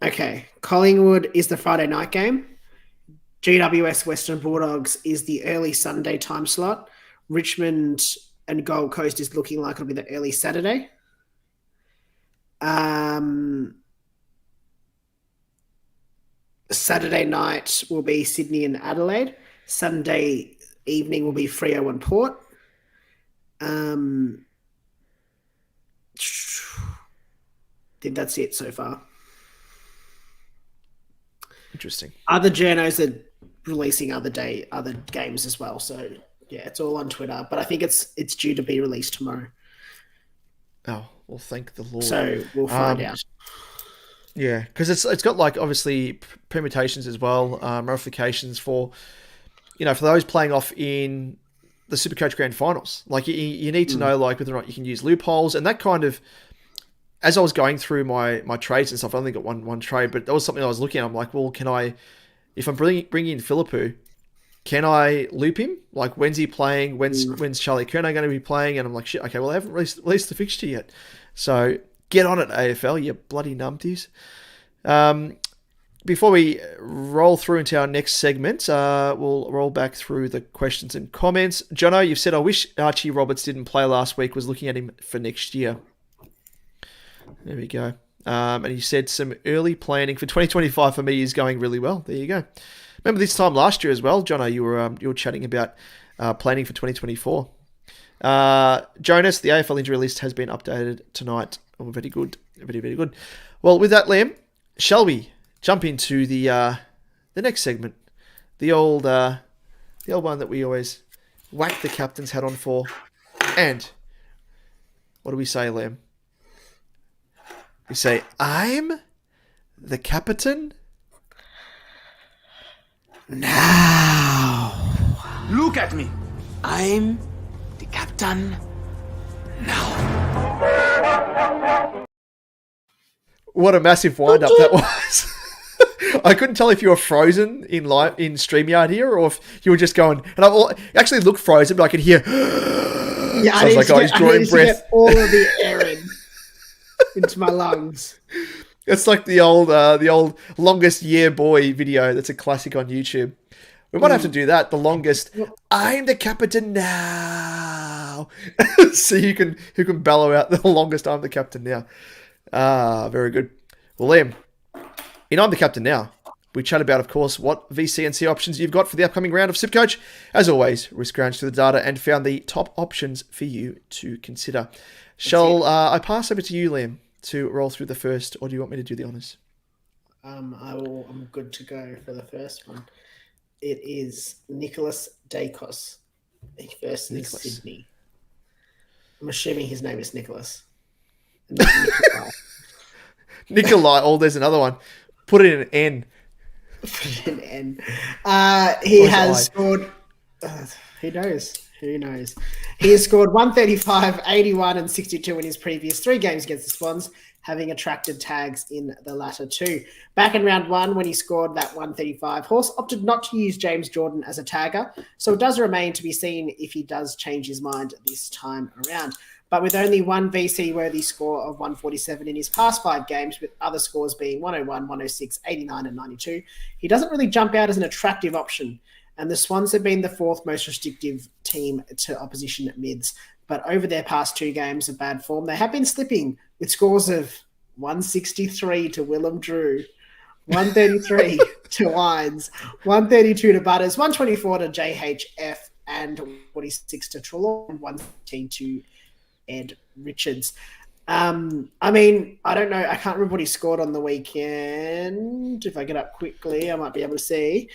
Okay. Collingwood is the Friday night game. GWS Western Bulldogs is the early Sunday time slot. Richmond and Gold Coast is looking like it'll be the early Saturday. Saturday night will be Sydney and Adelaide. Sunday evening will be Freo and Port. I think that's it so far. Interesting. Other journos are releasing other games as well. So yeah, it's all on Twitter. But I think it's due to be released tomorrow. Oh, well, thank the Lord. So we'll find out. Yeah, because it's got like obviously permutations as well, ramifications for those playing off in the SuperCoach Grand Finals. Like you need to know like whether or not you can use loopholes and that kind of. As I was going through my trades and stuff, I only got one trade, but that was something I was looking at. I'm like, well, can I, if I'm bringing in Philippou, can I loop him? Like, when's he playing? When's Charlie Curnow going to be playing? And I'm like, shit, okay, well, I haven't released the fixture yet. So get on it, AFL, you bloody numpties. Before we roll through into our next segment, we'll roll back through the questions and comments. Jono, you've said, I wish Archie Roberts didn't play last week, was looking at him for next year. There we go. And you said some early planning for 2025 for me is going really well. There you go. Remember this time last year as well, Jono, you were chatting about planning for 2024. Jonas, the AFL injury list has been updated tonight. Oh, very good. Very, very good. Well, with that, Liam, shall we jump into the next segment? The old one that we always whack the captain's hat on for. And what do we say, Liam? We say, I'm the captain now. Look at me. I'm the captain now. What a massive wind-up that was. I couldn't tell if you were frozen in StreamYard here or if you were just going... And I actually looked frozen, but I could hear... Yeah, so I was like, he's drawing breath. Get all of the air in. into my lungs. It's like the old longest year boy video. That's a classic on YouTube. We might have to do that. The longest. I'm the captain now. See who can bellow out the longest. I'm the captain now. Very good. Well, Liam, in I'm the captain now, we chat about, of course, what VC and C options you've got for the upcoming round of SuperCoach. As always, we scrounged through the data and found the top options for you to consider. Shall I pass over to you, Liam, to roll through the first, or do you want me to do the honours? I'm good to go for the first one. It is Nicholas Dacos versus Sydney. I'm assuming his name is Nicholas. Nikolai. Oh, there's another one. Put it in an N. Put it in an N. He has scored... who knows? Who knows? He has scored 135, 81 and 62 in his previous 3 games against the Swans, having attracted tags in the latter 2. Back in round 1, when he scored that 135, Horse opted not to use James Jordan as a tagger, so it does remain to be seen if he does change his mind this time around. But with only one VC-worthy score of 147 in his past 5 games, with other scores being 101, 106, 89 and 92, he doesn't really jump out as an attractive option. And the Swans have been the 4th most restrictive team to opposition mids. But over their past 2 games of bad form, they have been slipping with scores of 163 to Willem Drew, 133 to Wines, 132 to Butters, 124 to JHF, and 46 to Trelaw, and 113 to Ed Richards. I mean, I don't know. I can't remember what he scored on the weekend. If I get up quickly, I might be able to see.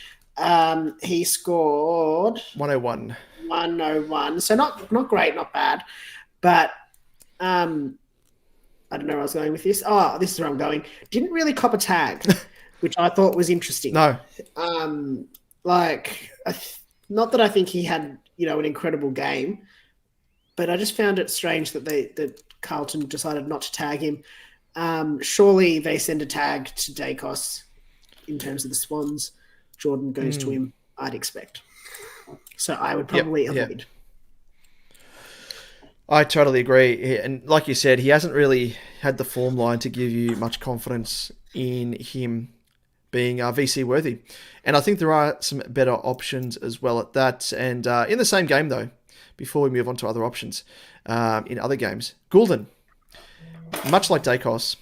He scored 101. 101. So not great, not bad. But I don't know where I was going with this. Oh, this is where I'm going. Didn't really cop a tag, which I thought was interesting. No. Not that I think he had, an incredible game, but I just found it strange that Carlton decided not to tag him. Surely they send a tag to Dacos in terms of the Swans. Jordan goes to him, I'd expect. So I would probably avoid. I totally agree. And like you said, he hasn't really had the form line to give you much confidence in him being VC worthy. And I think there are some better options as well at that. And in the same game, though, before we move on to other options, in other games, Goulden, much like Dacos,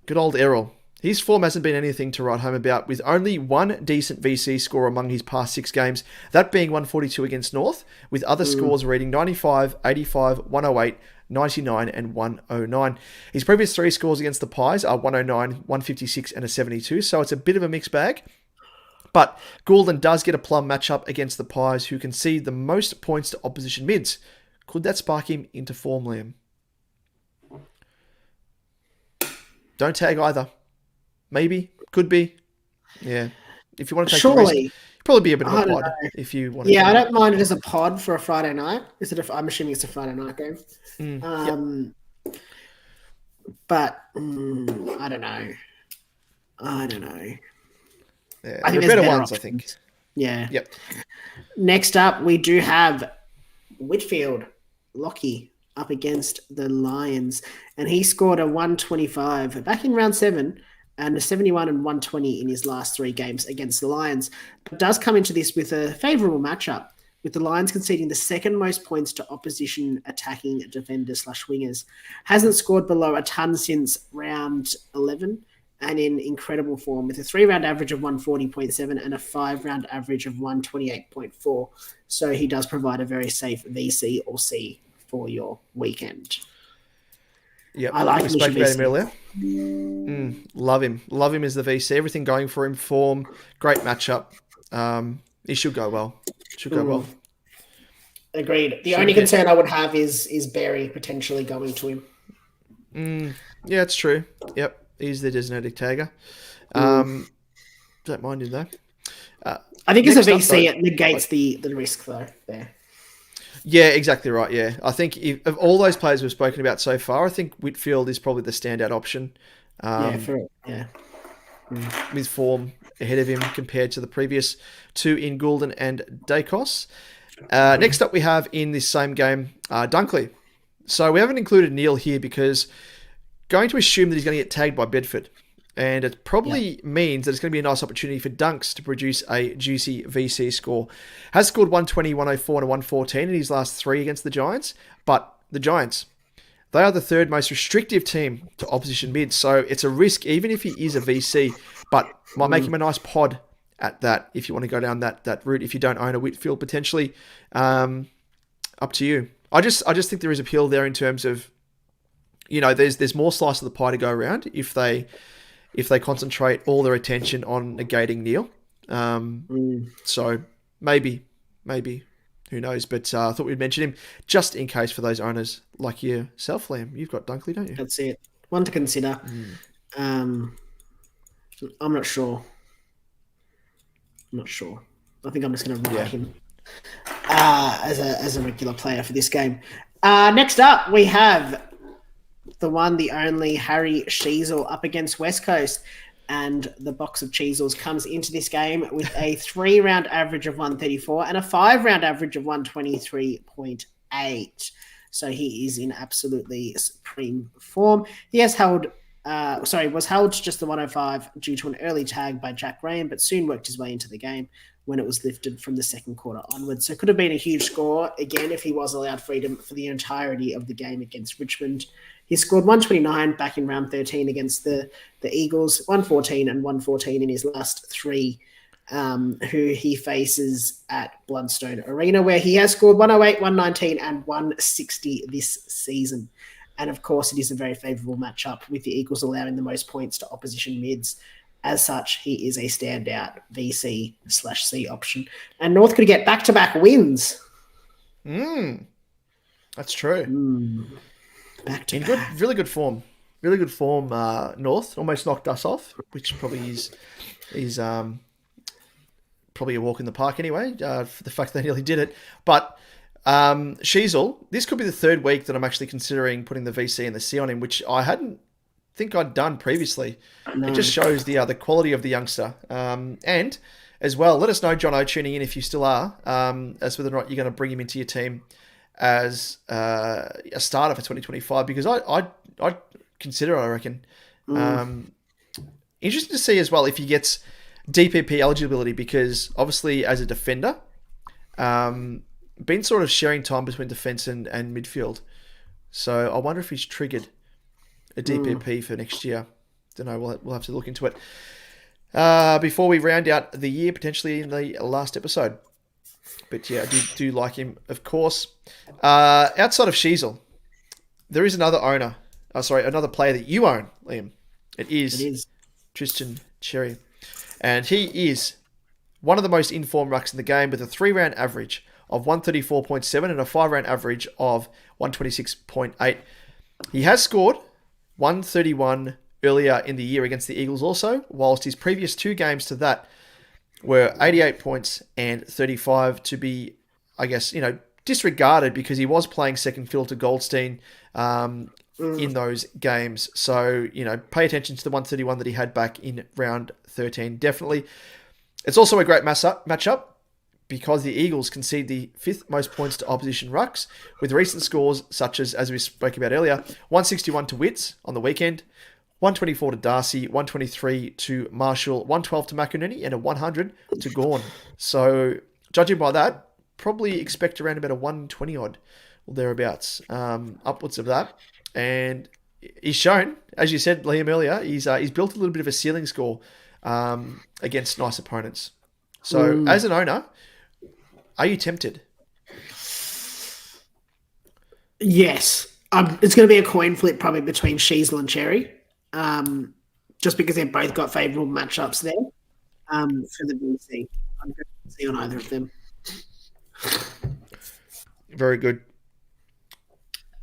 good old Errol, his form hasn't been anything to write home about, with only one decent VC score among his past 6 games, that being 142 against North, with other scores reading 95, 85, 108, 99 and 109. His previous 3 scores against the Pies are 109, 156 and a 72, so it's a bit of a mixed bag. But Goulden does get a plum matchup against the Pies, who concede the most points to opposition mids. Could that spark him into form, Liam? Don't tag either. Maybe. Could be. Yeah. If you want to take the risk, probably be a bit of a pod if you want to. Yeah, I don't mind it as a pod for a Friday night. I'm assuming it's a Friday night game. But I don't know. Yeah, I think there are better options. ones, I think. Yeah. Yep. Next up, we do have Whitfield, Lockie, up against the Lions. And he scored a 125 back in round 7 and a 71 and 120 in his last 3 games against the Lions. But does come into this with a favourable matchup, with the Lions conceding the 2nd most points to opposition attacking defenders/wingers. Hasn't scored below a ton since round 11 and in incredible form with a 3-round average of 140.7 and a 5-round average of 128.4. So he does provide a very safe VC or C for your weekend. Yeah, I like we spoke about him earlier. Love him. Love him as the VC. Everything going for him. Form. Great matchup. He should go well. Agreed. The only concern I would have is Berry potentially going to him. Yeah, it's true. Yep. He's the designated tagger. Don't mind him though. I think as a VC, it negates the risk though there. Yeah, exactly right. Yeah, I think of all those players we've spoken about so far, I think Whitfield is probably the standout option. With form ahead of him compared to the previous 2 in Goulden and Dacos. Next up, we have in this same game Dunkley. So we haven't included Neil here because going to assume that he's going to get tagged by Bedford. And it probably means that it's going to be a nice opportunity for Dunks to produce a juicy VC score. Has scored 120, 104, and a 114 in his last 3 against the Giants. But the Giants, they are the third most restrictive team to opposition mids. So it's a risk, even if he is a VC. But might make him a nice pod at that if you want to go down that route. If you don't own a Whitfield, potentially. Up to you. I just think there is appeal there in terms of, there's more slice of the pie to go around if they concentrate all their attention on negating Neil. So maybe, who knows? But I thought we'd mention him just in case for those owners like yourself, Liam. You've got Dunkley, don't you? That's it. One to consider. I'm not sure. I think I'm just going to write him as a regular player for this game. Next up, we have the one, the only Harry Sheasel up against West Coast. And the box of Cheezels comes into this game with a 3-round average of 134 and a 5-round average of 123.8. So he is in absolutely supreme form. He has was held to just the 105 due to an early tag by Jack Graham, but soon worked his way into the game when it was lifted from the second quarter onwards. So it could have been a huge score, again, if he was allowed freedom for the entirety of the game against Richmond. He scored 129 back in round 13 against the Eagles, 114 and 114 in his last 3, who he faces at Blundstone Arena, where he has scored 108, 119 and 160 this season. And of course, it is a very favourable matchup with the Eagles allowing the most points to opposition mids. As such, he is a standout VC/C option. And North could get back-to-back wins. That's true. Back-to-back. Really good form. North almost knocked us off, which probably is probably a walk in the park anyway, for the fact that they nearly did it. But Sheasel, this could be the third week that I'm actually considering putting the VC and the C on him, which I hadn't think I'd done previously. No. It just shows the quality of the youngster. And as well, let us know, John O, tuning in if you still are, as whether or not you're going to bring him into your team as a starter for 2025, because I'd consider it, I reckon. Interesting to see as well if he gets DPP eligibility, because obviously as a defender, been sort of sharing time between defence and midfield. So I wonder if he's triggered a DPP for next year. Don't know. We'll have to look into it before we round out the year, potentially in the last episode. But yeah, I do like him, of course. Outside of Sheasel, there is another player that you own, Liam. It is Tristan Cherry. And he is one of the most informed rucks in the game with a 3-round average of 134.7 and a 5-round average of 126.8. He has scored 131 earlier in the year against the Eagles also, whilst his previous 2 games to that were 88 points and 35 to be, I guess, disregarded because he was playing second fiddle to Goldstein in those games. So, pay attention to the 131 that he had back in round 13, definitely. It's also a great matchup because the Eagles concede the 5th most points to opposition rucks, with recent scores such as we spoke about earlier, 161 to Witts on the weekend, 124 to Darcy, 123 to Marshall, 112 to McInerney, and a 100 to Gawn. So, judging by that, probably expect around about a 120 odd or thereabouts, upwards of that. And he's shown, as you said, Liam, earlier, he's built a little bit of a ceiling score against nice opponents. So, as an owner, are you tempted? Yes. It's going to be a coin flip probably between Sheasel and Cherry, just because they've both got favourable matchups there for the BC. I'm going to see on either of them. Very good.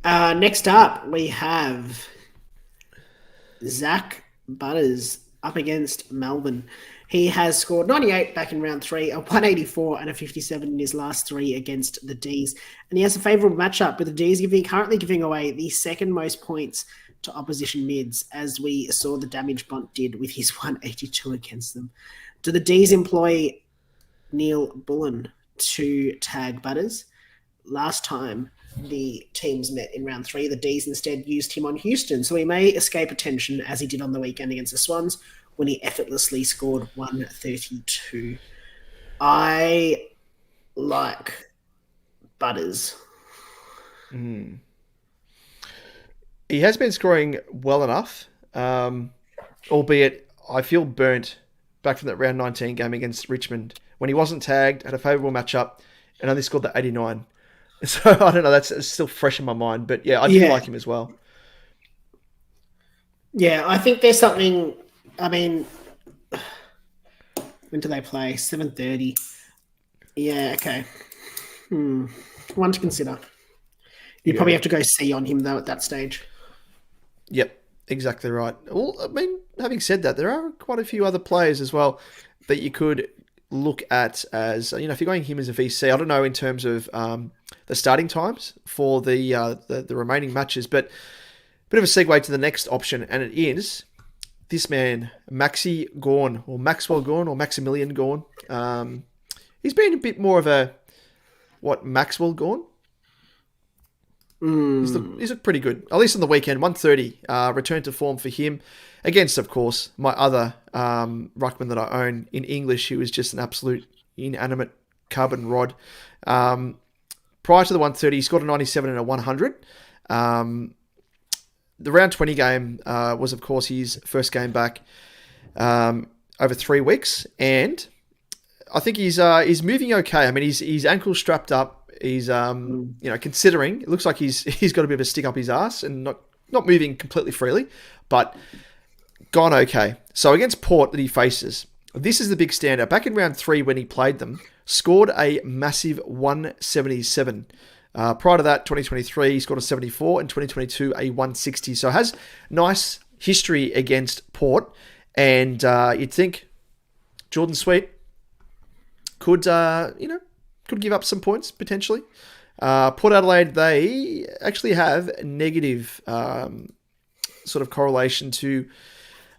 Next up, we have Zach Butters up against Melbourne. He has scored 98 back in round 3, a 184 and a 57 in his last 3 against the Ds. And he has a favourable matchup with the Ds currently giving away the second most points to opposition mids, as we saw the damage Bont did with his 182 against them. Do the Ds employ Neil Bullen to tag Butters? last time the teams met in round 3, the D's instead used him on Houston, so he may escape attention as he did on the weekend against the Swans when he effortlessly scored 132. I like Butters. He has been scoring well enough, albeit I feel burnt back from that round 19 game against Richmond when he wasn't tagged, had a favourable matchup, and only scored the 89. So I don't know, that's still fresh in my mind. But yeah, I do like him as well. Yeah, I think there's something, I mean, when do they play? 7:30. Yeah, okay. One to consider. You probably have to go C on him, though, at that stage. Yep, exactly right. Well, I mean, having said that, there are quite a few other players as well that you could look at as, if you're going him as a VC. I don't know in terms of the starting times for the remaining matches, but bit of a segue to the next option, and it is this man, Maxi Gawn, or Maxwell Gawn, or Maximilian Gawn. He's been a bit more of a, Maxwell Gawn? He's looked pretty good, at least on the weekend. 130, return to form for him against, of course, my other ruckman that I own in English, who is just an absolute inanimate carbon rod. Prior to the 130, he scored a 97 and a 100. The round 20 game was, of course, his first game back over 3 weeks, and I think he's moving okay. I mean, he's ankle strapped up. He's considering, it looks like he's got a bit of a stick up his ass and not moving completely freely, but gone okay. So against Port that he faces, this is the big standout. Back in round 3 when he played them, scored a massive 177. Prior to that, 2023, he scored a 74, and 2022, a 160. So has nice history against Port, and you'd think Jordan Sweet could give up some points potentially. Port Adelaide, they actually have a negative sort of correlation to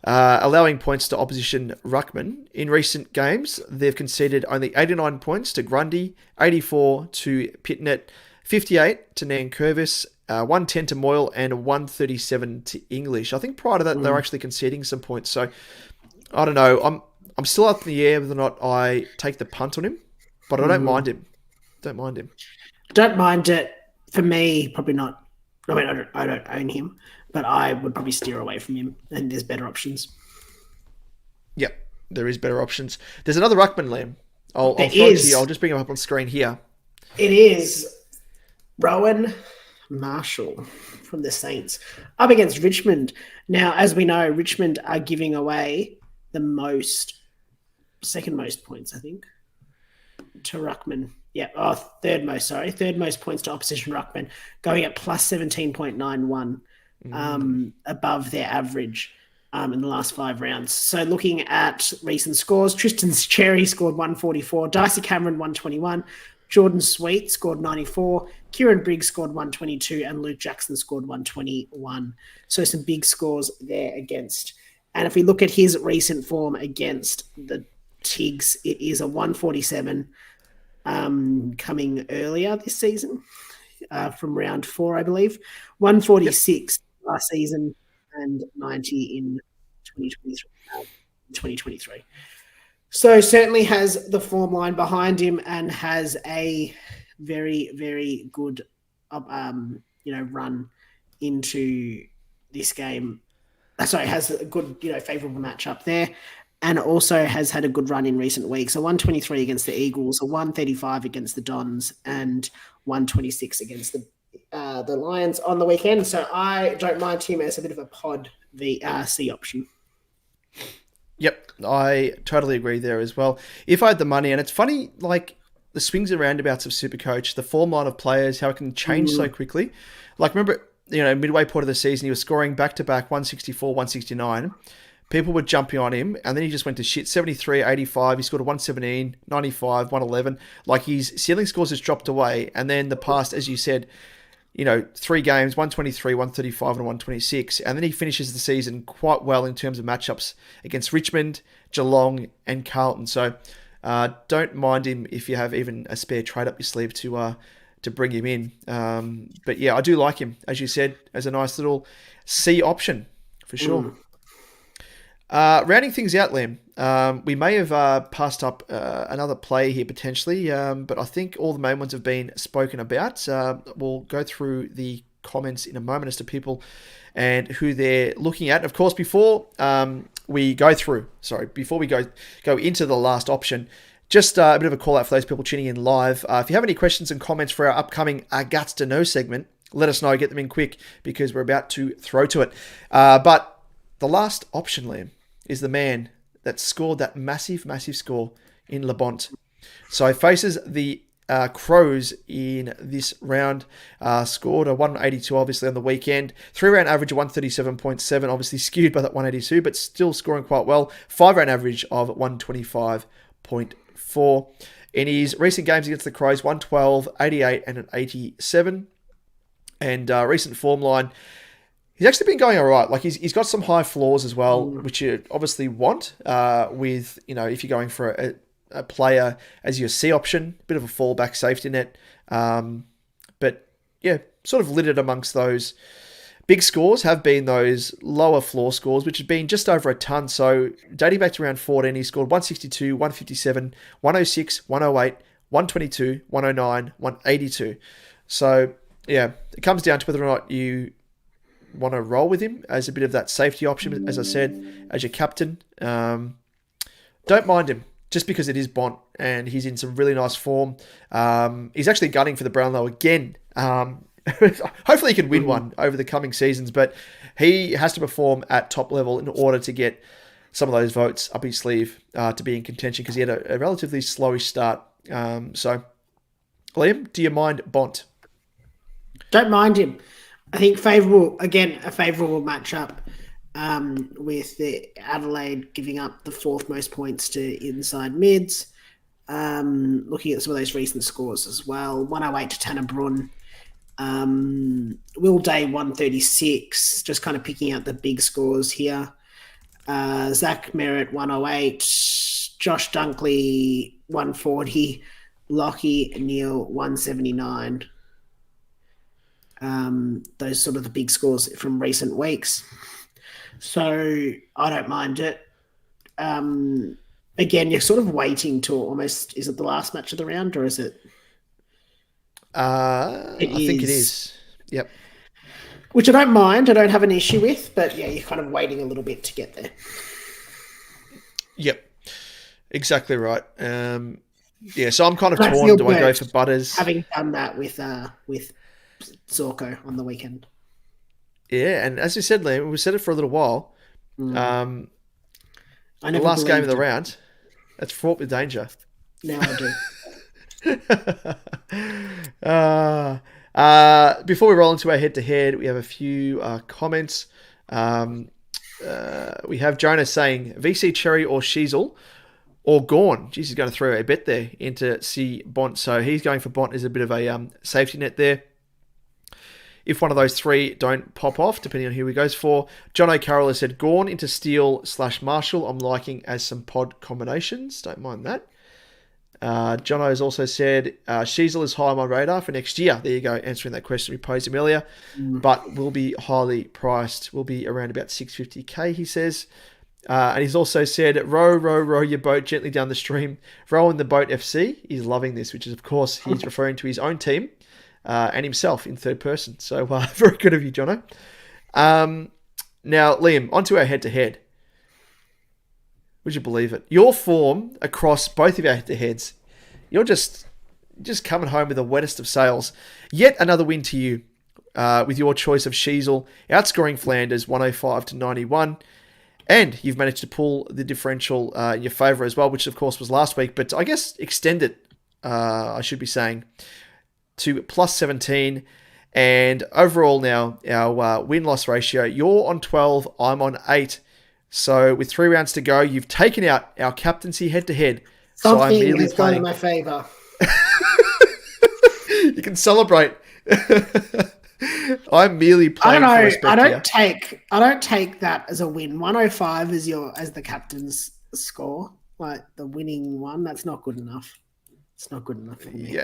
allowing points to opposition ruckmen. In recent games, they've conceded only 89 points to Grundy, 84 to Pitnet, 58 to Nankervis, 110 to Moyle, and 137 to English. I think prior to that, they were actually conceding some points. So I don't know. I'm still up in the air whether or not I take the punt on him, but I don't mind him. Don't mind it. For me, probably not. I mean, I don't own him, but I would probably steer away from him, and there's better options. Yep, there is better options. There's another ruckman, Liam. I'll throw it to you. I'll just bring him up on screen here. It is Rowan Marshall from the Saints up against Richmond. Now, as we know, Richmond are giving away the second most points, I think, to ruckman. Yeah, third most points to opposition ruckman, going at plus 17.91, above their average in the last 5 rounds. So looking at recent scores, Tristan Cherry scored 144, Darcy Cameron 121, Jordan Sweet scored 94, Kieran Briggs scored 122, and Luke Jackson scored 121. So some big scores there against. And if we look at his recent form against the Tigs, it is a 147 coming earlier this season from round 4, I believe. 146 last season and 90 in 2023. So certainly has the form line behind him and has a very, very good run into this game. Sorry, has a good, favourable matchup there, and also has had a good run in recent weeks. So 123 against the Eagles, a 135 against the Dons, and 126 against the Lions on the weekend. So I don't mind him as a bit of a pod C option. Yep, I totally agree there as well. If I had the money, and it's funny, like the swings and roundabouts of SuperCoach, the form line of players, how it can change so quickly. Like remember, midway point of the season, he was scoring back-to-back 164, 169. People were jumping on him, and then he just went to shit. 73, 85, he scored a 117, 95, 111. Like his ceiling scores has dropped away, and then the past, as you said, 3 games, 123, 135, and 126. And then he finishes the season quite well in terms of matchups against Richmond, Geelong, and Carlton. So don't mind him if you have even a spare trade up your sleeve to to bring him in. But yeah, I do like him, as you said, as a nice little C option for sure. Rounding things out, Liam, we may have passed up another play here potentially, but I think all the main ones have been spoken about. We'll go through the comments in a moment as to people and who they're looking at. Of course, before we go into the last option, just a bit of a call out for those people tuning in live. If you have any questions and comments for our upcoming Guts to Know segment, let us know. Get them in quick because we're about to throw to it. But the last option, Liam, is the man that scored that massive score in Bont. So he faces the Crows in this round. Scored a 182 obviously on the weekend. 3-round average of 137.7, obviously skewed by that 182, but still scoring quite well. 5-round average of 125.4. In his recent games against the Crows, 112, 88 and an 87. And recent form line, he's actually been going all right. Like he's got some high floors as well, which you obviously want with, if you're going for a player as your C option, a bit of a fallback safety net. But yeah, sort of littered amongst those big scores have been those lower floor scores, which have been just over a ton. So dating back to round 14, he scored 162, 157, 106, 108, 122, 109, 182. So yeah, it comes down to whether or not you want to roll with him as a bit of that safety option, as I said, as your captain. Don't mind him just because it is Bont and he's in some really nice form. He's actually gunning for the Brownlow again. Hopefully he can win one over the coming seasons, but he has to perform at top level in order to get some of those votes up his sleeve to be in contention because he had a relatively slowish start. So, Liam, do you mind Bont? Don't mind him. I think a favourable matchup with the Adelaide giving up the fourth most points to inside mids. Looking at some of those recent scores as well. 108 to Tanner Brun. Will Day 136. Just kind of picking out the big scores here. Zach Merritt 108. Josh Dunkley 140. Lockie Neal 179. Those sort of the big scores from recent weeks. So I don't mind it. Again, you're sort of waiting till almost, is it the last match of the round or is it? I think it is. Yep. Which I don't mind. I don't have an issue with, but yeah, you're kind of waiting a little bit to get there. Yep. Exactly right. Yeah, so I'm kind of torn. Do I go for Butters? Having done that with Zorko on the weekend. Yeah, and as we said, Liam, we said it for a little while. The last game of the round, that's fraught with danger. Now I do. Before we roll into our head-to-head, we have a few comments. We have Jonah saying VC Cherry or Sheasel or Gorn. Jeez, he's going to throw a bet there into C Bont. So he's going for Bont as a bit of a safety net there. If one of those three don't pop off, depending on who he goes for. John O'Carroll has said Gorn into Steele / Marshall. I'm liking as some pod combinations. Don't mind that. Jono has also said Sheasel is high on my radar for next year. There you go, answering that question we posed him earlier. But will be highly priced. Will be around about 650k, he says. And he's also said, row your boat gently down the stream. Row in the boat FC. He's loving this, which is, of course, he's referring to his own team and himself in third person. So very good of you, Jono. Now, Liam, onto our head-to-head. Would you believe it? Your form across both of our head-to-heads, you're just coming home with the wettest of sails. Yet another win to you with your choice of Sheasel, outscoring Flanders 105 to 91. And you've managed to pull the differential in your favour as well, which of course was last week, but I guess extend it, I should be saying, to plus 17. And overall now, our win-loss ratio, you're on 12, I'm on 8. So with 3 rounds to go, you've taken out our captaincy head-to-head. So I'm merely has gone in my favour. You can celebrate. I'm merely playing for respect I don't take that as a win. 105 is as the captain's score, like the winning one. That's not good enough. It's not good enough for me.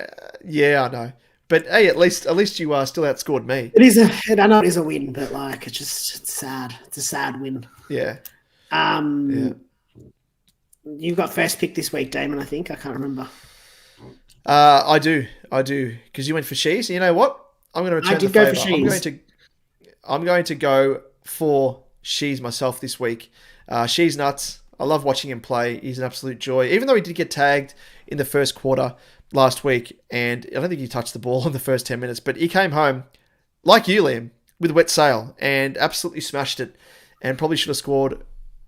Yeah, I know. But hey, at least you still outscored me. I know it is a win, but like it's sad. It's a sad win. Yeah. You've got first pick this week, Damon. I think I can't remember. I do, because you went for Shees. You know what? I'm going to return the favour. I'm going to go for Shees myself this week. Shees nuts. I love watching him play. He's an absolute joy. Even though he did get tagged in the first quarter last week, and I don't think he touched the ball in the first 10 minutes, but he came home, like you, Liam, with a wet sail and absolutely smashed it, and probably should have scored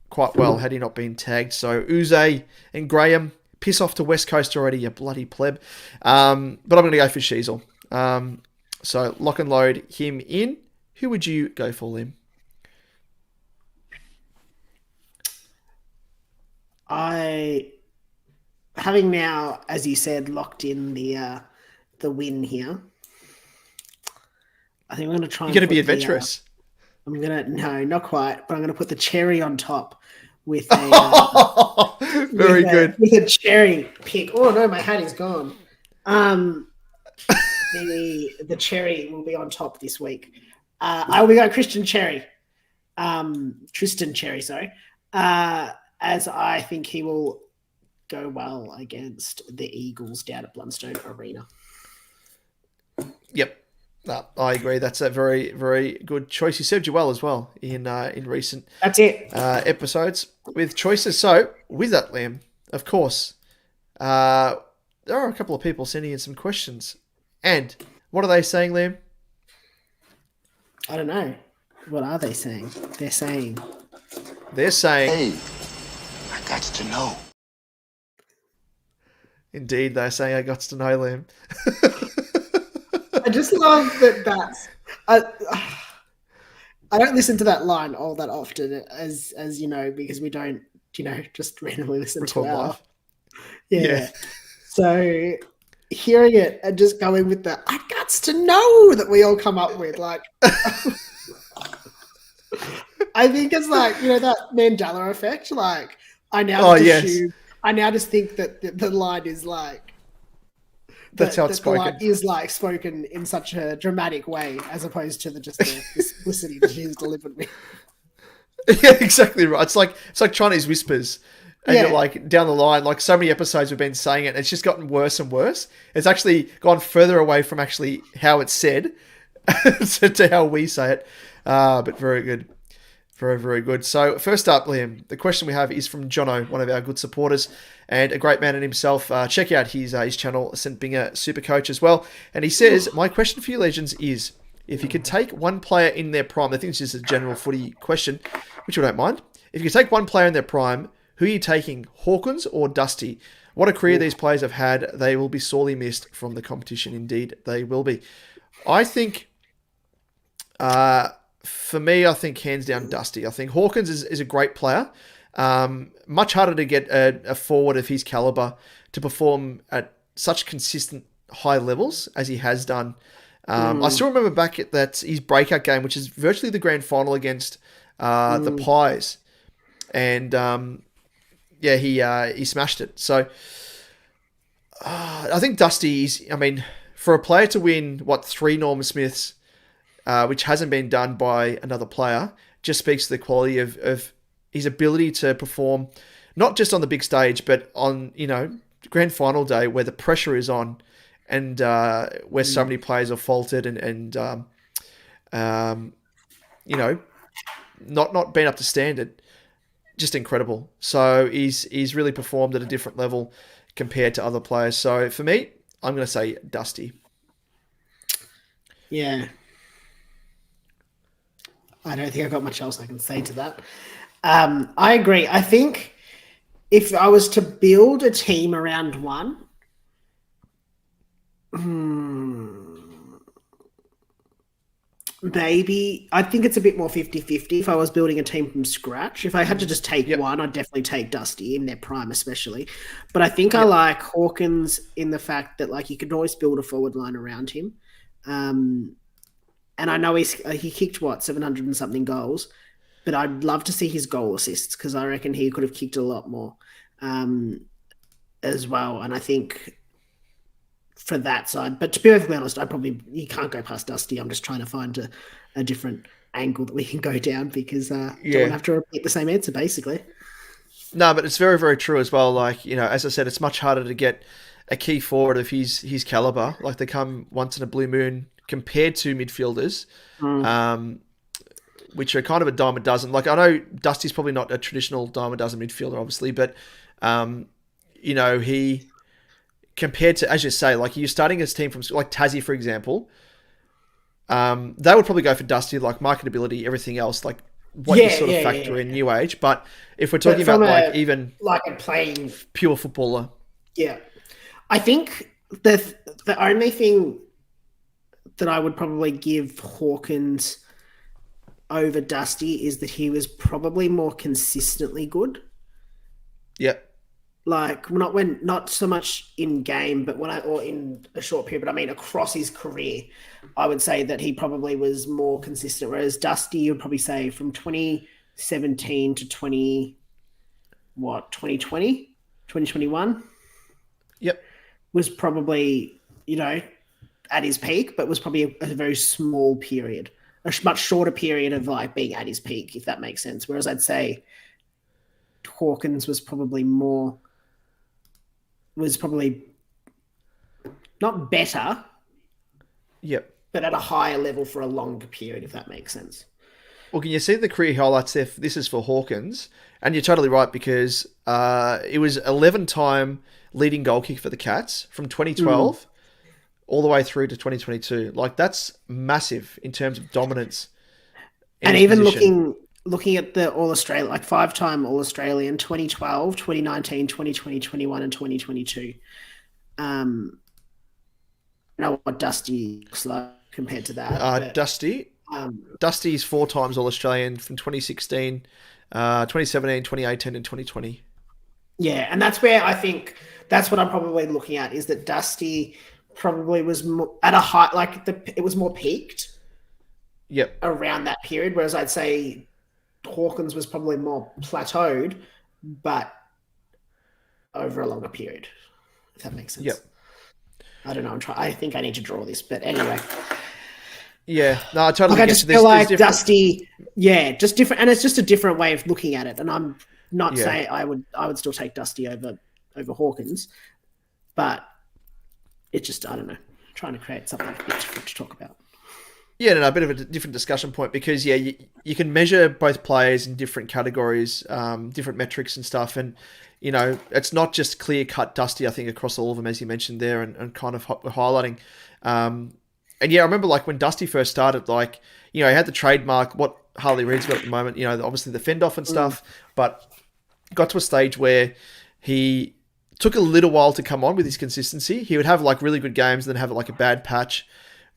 quite well had he not been tagged. So Uze and Graham, piss off to West Coast already, you bloody pleb. But I'm going to go for Sheasel. So lock and load him in. Who would you go for, Liam? Having now, as you said, locked in the win here. I think I'm going to try. You're going to be adventurous. No, not quite, but I'm going to put the cherry on top with a very good with a cherry pick. Oh no, my hat is gone. The cherry will be on top this week. We got Tristan Cherry, sorry. As I think he will go well against the Eagles down at Blundstone Arena. Yep. I agree. That's a very, very good choice. He served you well as well in recent episodes with choices. So, with that, Liam, of course, there are a couple of people sending in some questions. And what are they saying, Liam? I don't know. What are they saying? They're saying, hey, I got to know. Indeed, they're saying I got to know, Liam. I just love that. I don't listen to that line all that often, as you know, because we don't, just randomly listen to our live. Yeah. So hearing it and just going with the "I got to know" that we all come up with, like, I think it's like that Mandela effect. Like, I now just think that the line is like. That's how it's spoken. The line is like spoken in such a dramatic way, as opposed to the simplicity that she's delivered with. Yeah, exactly right. It's like Chinese whispers, and you're like down the line. Like so many episodes we've been saying it, and it's just gotten worse and worse. It's actually gone further away from actually how it's said to how we say it. But very good. Very, very good. So first up, Liam, the question we have is from Jono, one of our good supporters and a great man in himself. Check out his channel, St. Binger SuperCoach as well. And he says, my question for you, Legends, is if you could take one player in their prime, I think it's just a general footy question, which I don't mind. If you could take one player in their prime, who are you taking, Hawkins or Dusty? What a career these players have had. They will be sorely missed from the competition. Indeed, they will be. I think... for me, I think hands down Dusty. I think Hawkins is a great player. Much harder to get a forward of his caliber to perform at such consistent high levels as he has done. I still remember back at his breakout game, which is virtually the grand final against the Pies. And he smashed it. So I think Dusty is, for a player to win, 3 Norm Smiths, which hasn't been done by another player, just speaks to the quality of his ability to perform, not just on the big stage, but on, grand final day where the pressure is on and where so many players are faulted and not being up to standard. Just incredible. So he's really performed at a different level compared to other players. So for me, I'm going to say Dusty. Yeah. I don't think I've got much else I can say to that. I agree. I think if I was to build a team around one, maybe I think it's a bit more 50-50 if I was building a team from scratch. If I had to just take one, I'd definitely take Dusty in their prime especially. But I think I like Hawkins in the fact that you could always build a forward line around him. And I know he kicked 700 and something goals, but I'd love to see his goal assists because I reckon he could have kicked a lot more as well. And I think for that side. But to be perfectly honest, you can't go past Dusty. I'm just trying to find a different angle that we can go down because don't want to have to repeat the same answer, basically. No, but it's very, very true as well. Like, as I said, it's much harder to get a key forward of his caliber. Like, they come once in a blue moon compared to midfielders, which are kind of a dime a dozen. Like, I know Dusty's probably not a traditional dime a dozen midfielder, obviously, but, he, compared to, as you say, like, you're starting his team from, like, Tassie, for example, they would probably go for Dusty, like, marketability, everything else, like, what you sort of factor in New Age. But if we're talking about, like, even... like a playing... pure footballer. Yeah. I think the only thing that I would probably give Hawkins over Dusty is that he was probably more consistently good. Yep. Like, not so much in game, but or in a short period, but I mean across his career, I would say that he probably was more consistent. Whereas Dusty, you would probably say from 2017 to 2020, 2021? Yep. Was probably, at his peak, but was probably a very small period, a much shorter period of like being at his peak, if that makes sense. Whereas I'd say Hawkins was probably not better. Yep. But at a higher level for a longer period, if that makes sense. Well, can you see the career highlights there? This is for Hawkins. And you're totally right, because it was 11-time leading goal kick for the Cats from 2012 all the way through to 2022. Like, that's massive in terms of dominance. And even looking at the All-Australian, like 5-time All-Australian, 2012, 2019, 2020, 21, and 2022. Know what Dusty looks like compared to that. Dusty's 4 times All-Australian from 2016, 2017, 2018, and 2020. Yeah, and that's where I think that's what I'm probably looking at, is that Dusty probably was at a high, like it was more peaked. Yep. Around that period, whereas I'd say Hawkins was probably more plateaued, but over a longer period, if that makes sense. Yep. I don't know. I think I need to draw this, but anyway. Yeah, no, I totally I get just you. feel like Dusty, just different, and it's just a different way of looking at it. And I'm not saying I would still take Dusty over Hawkins, but it's just, I don't know, trying to create something a bit different to talk about. Yeah, no, a bit of a different discussion point, because you can measure both players in different categories, different metrics and stuff, and it's not just clear cut Dusty. I think across all of them, as you mentioned there, and kind of highlighting. And I remember like when Dusty first started, like he had the trademark what Harley Reid's got at the moment. Obviously the fend off and stuff, but got to a stage where he took a little while to come on with his consistency. He would have like really good games, and then have like a bad patch.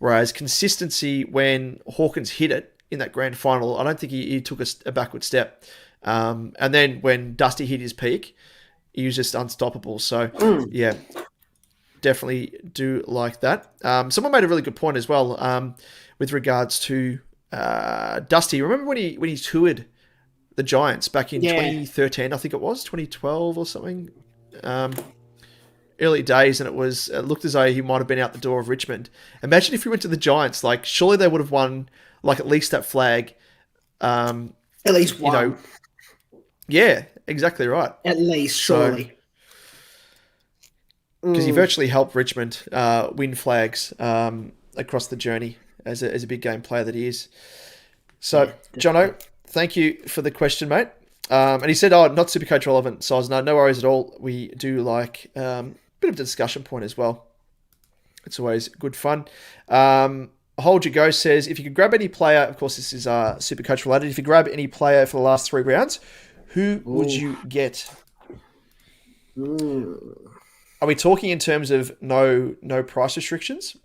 Whereas consistency, when Hawkins hit it in that grand final, I don't think he took a backward step. And then when Dusty hit his peak, he was just unstoppable. So, yeah, definitely do like that. Someone made a really good point as well with regards to Dusty. Remember when he toured the Giants back in 2013, I think it was, 2012 or something? Early days, and it looked as though he might have been out the door of Richmond. Imagine if he went to the Giants, like surely they would have won like at least that flag. At least one. Yeah, exactly right. At least, surely. Because he virtually helped Richmond win flags across the journey as a big game player that he is. So, yeah, Jono, thank you for the question, mate. And he said, not SuperCoach relevant, so I was no worries at all. We do like bit of a discussion point as well. It's always good fun. Hold Your Go says, if you could grab any player, of course this is SuperCoach related, if you grab any player for the last 3 rounds, who would you get? Are we talking in terms of no price restrictions,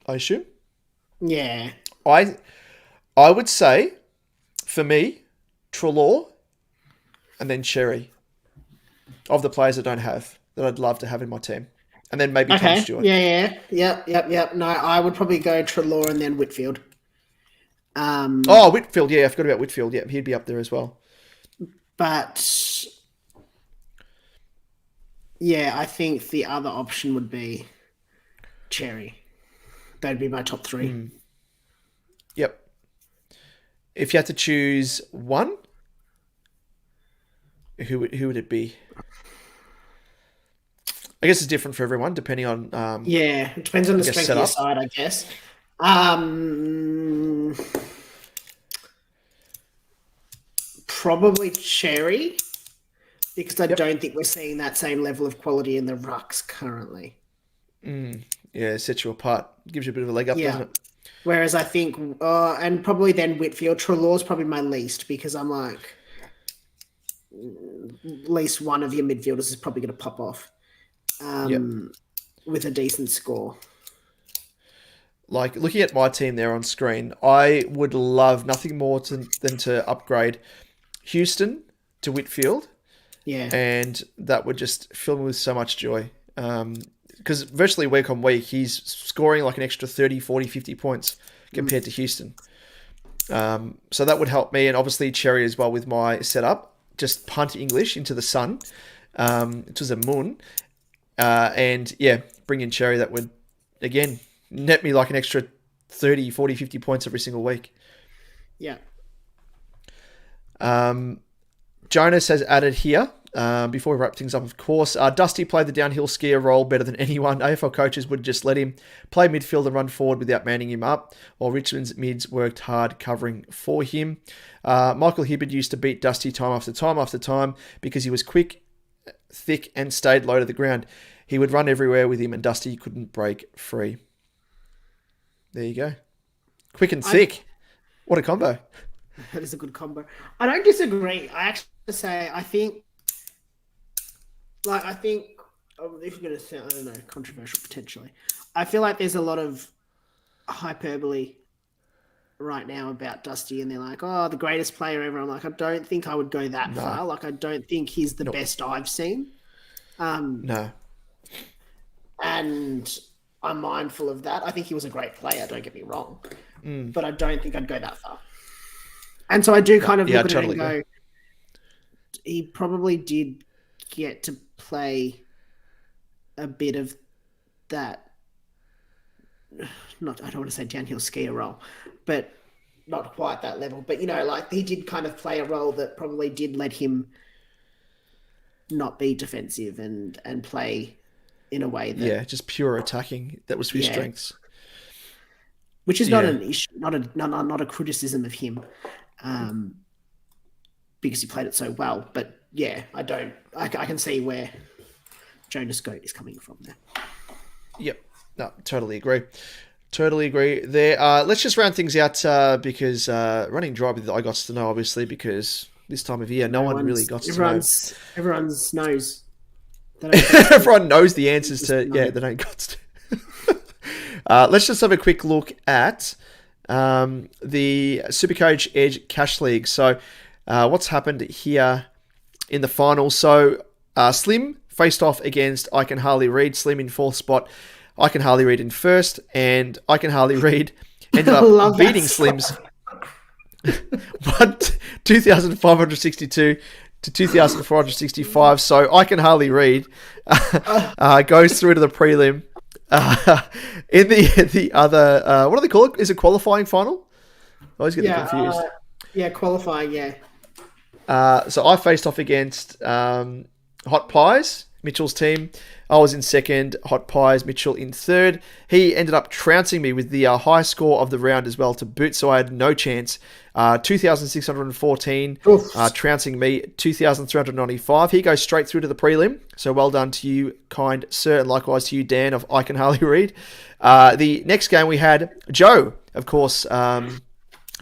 I assume? Yeah. I would say, for me, Treloar and then Cherry, of the players I don't have, that I'd love to have in my team. And then maybe Tom Stewart. Yeah. Yep. No, I would probably go Treloar and then Whitfield. Whitfield. Yeah, I forgot about Whitfield. Yeah, he'd be up there as well. But yeah, I think the other option would be Cherry. That'd be my top 3. Yep. If you had to choose one, who would it be? I guess it's different for everyone, depending on... it depends on the strength of your side, I guess. Probably Cherry, because I don't think we're seeing that same level of quality in the rucks currently. Yeah, sets you apart. Gives you a bit of a leg up, doesn't it? Whereas I think, and probably then Whitfield. Treloar's probably my least, because I'm like, at least one of your midfielders is probably going to pop off with a decent score. Like, looking at my team there on screen, I would love nothing more than to upgrade Houston to Whitfield. Yeah. And that would just fill me with so much joy. Because virtually week on week, he's scoring like an extra 30, 40, 50 points compared to Houston. So that would help me. And obviously Cherry as well with my setup. Just punt English into the sun. It was a moon. And yeah, bring in Cherry. That would, again, net me like an extra 30, 40, 50 points every single week. Yeah. Jonas has added here, before we wrap things up, of course, Dusty played the downhill skier role better than anyone. AFL coaches would just let him play midfield and run forward without manning him up, while Richmond's mids worked hard covering for him. Michael Hibbard used to beat Dusty time after time after time because he was quick, thick, and stayed low to the ground. He would run everywhere with him, and Dusty couldn't break free. There you go. Quick and thick. What a combo. That is a good combo. I don't disagree. I actually say, I think, if you're going to say, I don't know, controversial potentially, I feel like there's a lot of hyperbole right now about Dusty, and they're like, oh, the greatest player ever. I'm like, I don't think I would go that far. Like, I don't think he's the best I've seen. No. And I'm mindful of that. I think he was a great player, don't get me wrong. But I don't think I'd go that far. And so I do kind of look at it and go, he probably did get to play a bit of that, I don't want to say downhill skier role, but not quite that level. But, like he did kind of play a role that probably did let him not be defensive and play in a way that... Yeah, just pure attacking. That was his strengths. Which is not an issue, not a criticism of him. Because he played it so well. But yeah, I can see where Jonas Goat is coming from there. Yep. No, totally agree. There. Let's just round things out because running dry with I got to know, obviously, because this time of year, no one really got to know. Everyone knows. Everyone knows the answers to, they don't got to. Let's just have a quick look at the SuperCoach Edge Cash League. So what's happened here in the final? So Slim faced off against I Can Hardly Read. Slim in 4th spot, I Can Hardly Read in 1st, and I Can Hardly Read ended up beating Slim's 2,562 to 2,465. So I Can Hardly Read goes through to the prelim. In the other, what do they call it? Is it qualifying final? I always get confused. Qualifying, yeah. So I faced off against Hot Pies, Mitchell's team. I was in 2nd, Hot Pies, Mitchell in 3rd. He ended up trouncing me with the high score of the round as well to boot, so I had no chance. 2,614, trouncing me, 2,395. He goes straight through to the prelim, so well done to you, kind sir, and likewise to you, Dan, of I Can Hardly Read. The next game we had Joe, of course,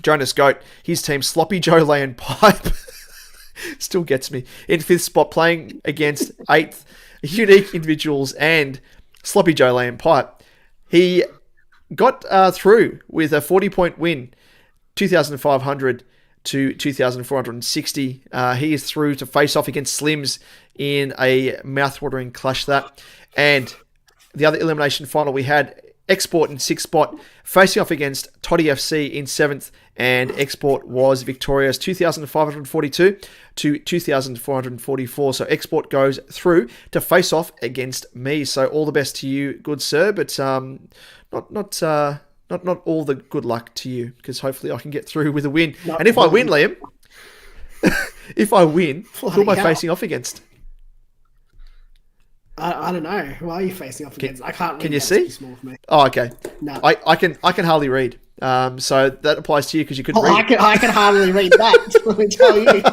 Jonas Goat, his team, Sloppy Joe Lay and Pipe. Still gets me. In 5th spot, playing against 8th, Unique Individuals and Sloppy Joe Lay and Pipe. He got through with a 40-point win, 2,500 to 2,460. He is through to face off against Slims in a mouth-watering clash that. And the other elimination final we had, Export in 6th spot, facing off against Toddy FC in 7th, and Export was victorious 2,542 to 2,444. So Export goes through to face off against me. So all the best to you, good sir, but not all the good luck to you, because hopefully I can get through with a win. And if I win, Liam, if I win, who am I facing off against? I don't know. Who are you facing off against? I can't read. Can you see? Too small for me. Oh, okay. No. I can hardly read. So that applies to you because you couldn't read. I can hardly read that. Let me tell you.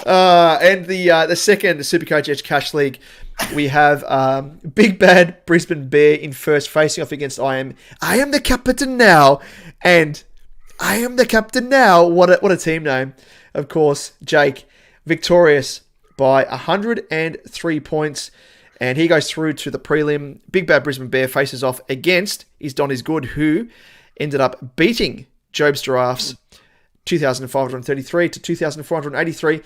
And the second SuperCoach Edge Cash League, we have Big Bad Brisbane Bear in first, facing off against I am the captain now, and I am the captain now. What a team name, of course. Jake, victorious by 103 points, and he goes through to the prelim. Big Bad Brisbane Bear faces off against Is Don Is Good, who ended up beating Job's Giraffes 2,533 to 2,483.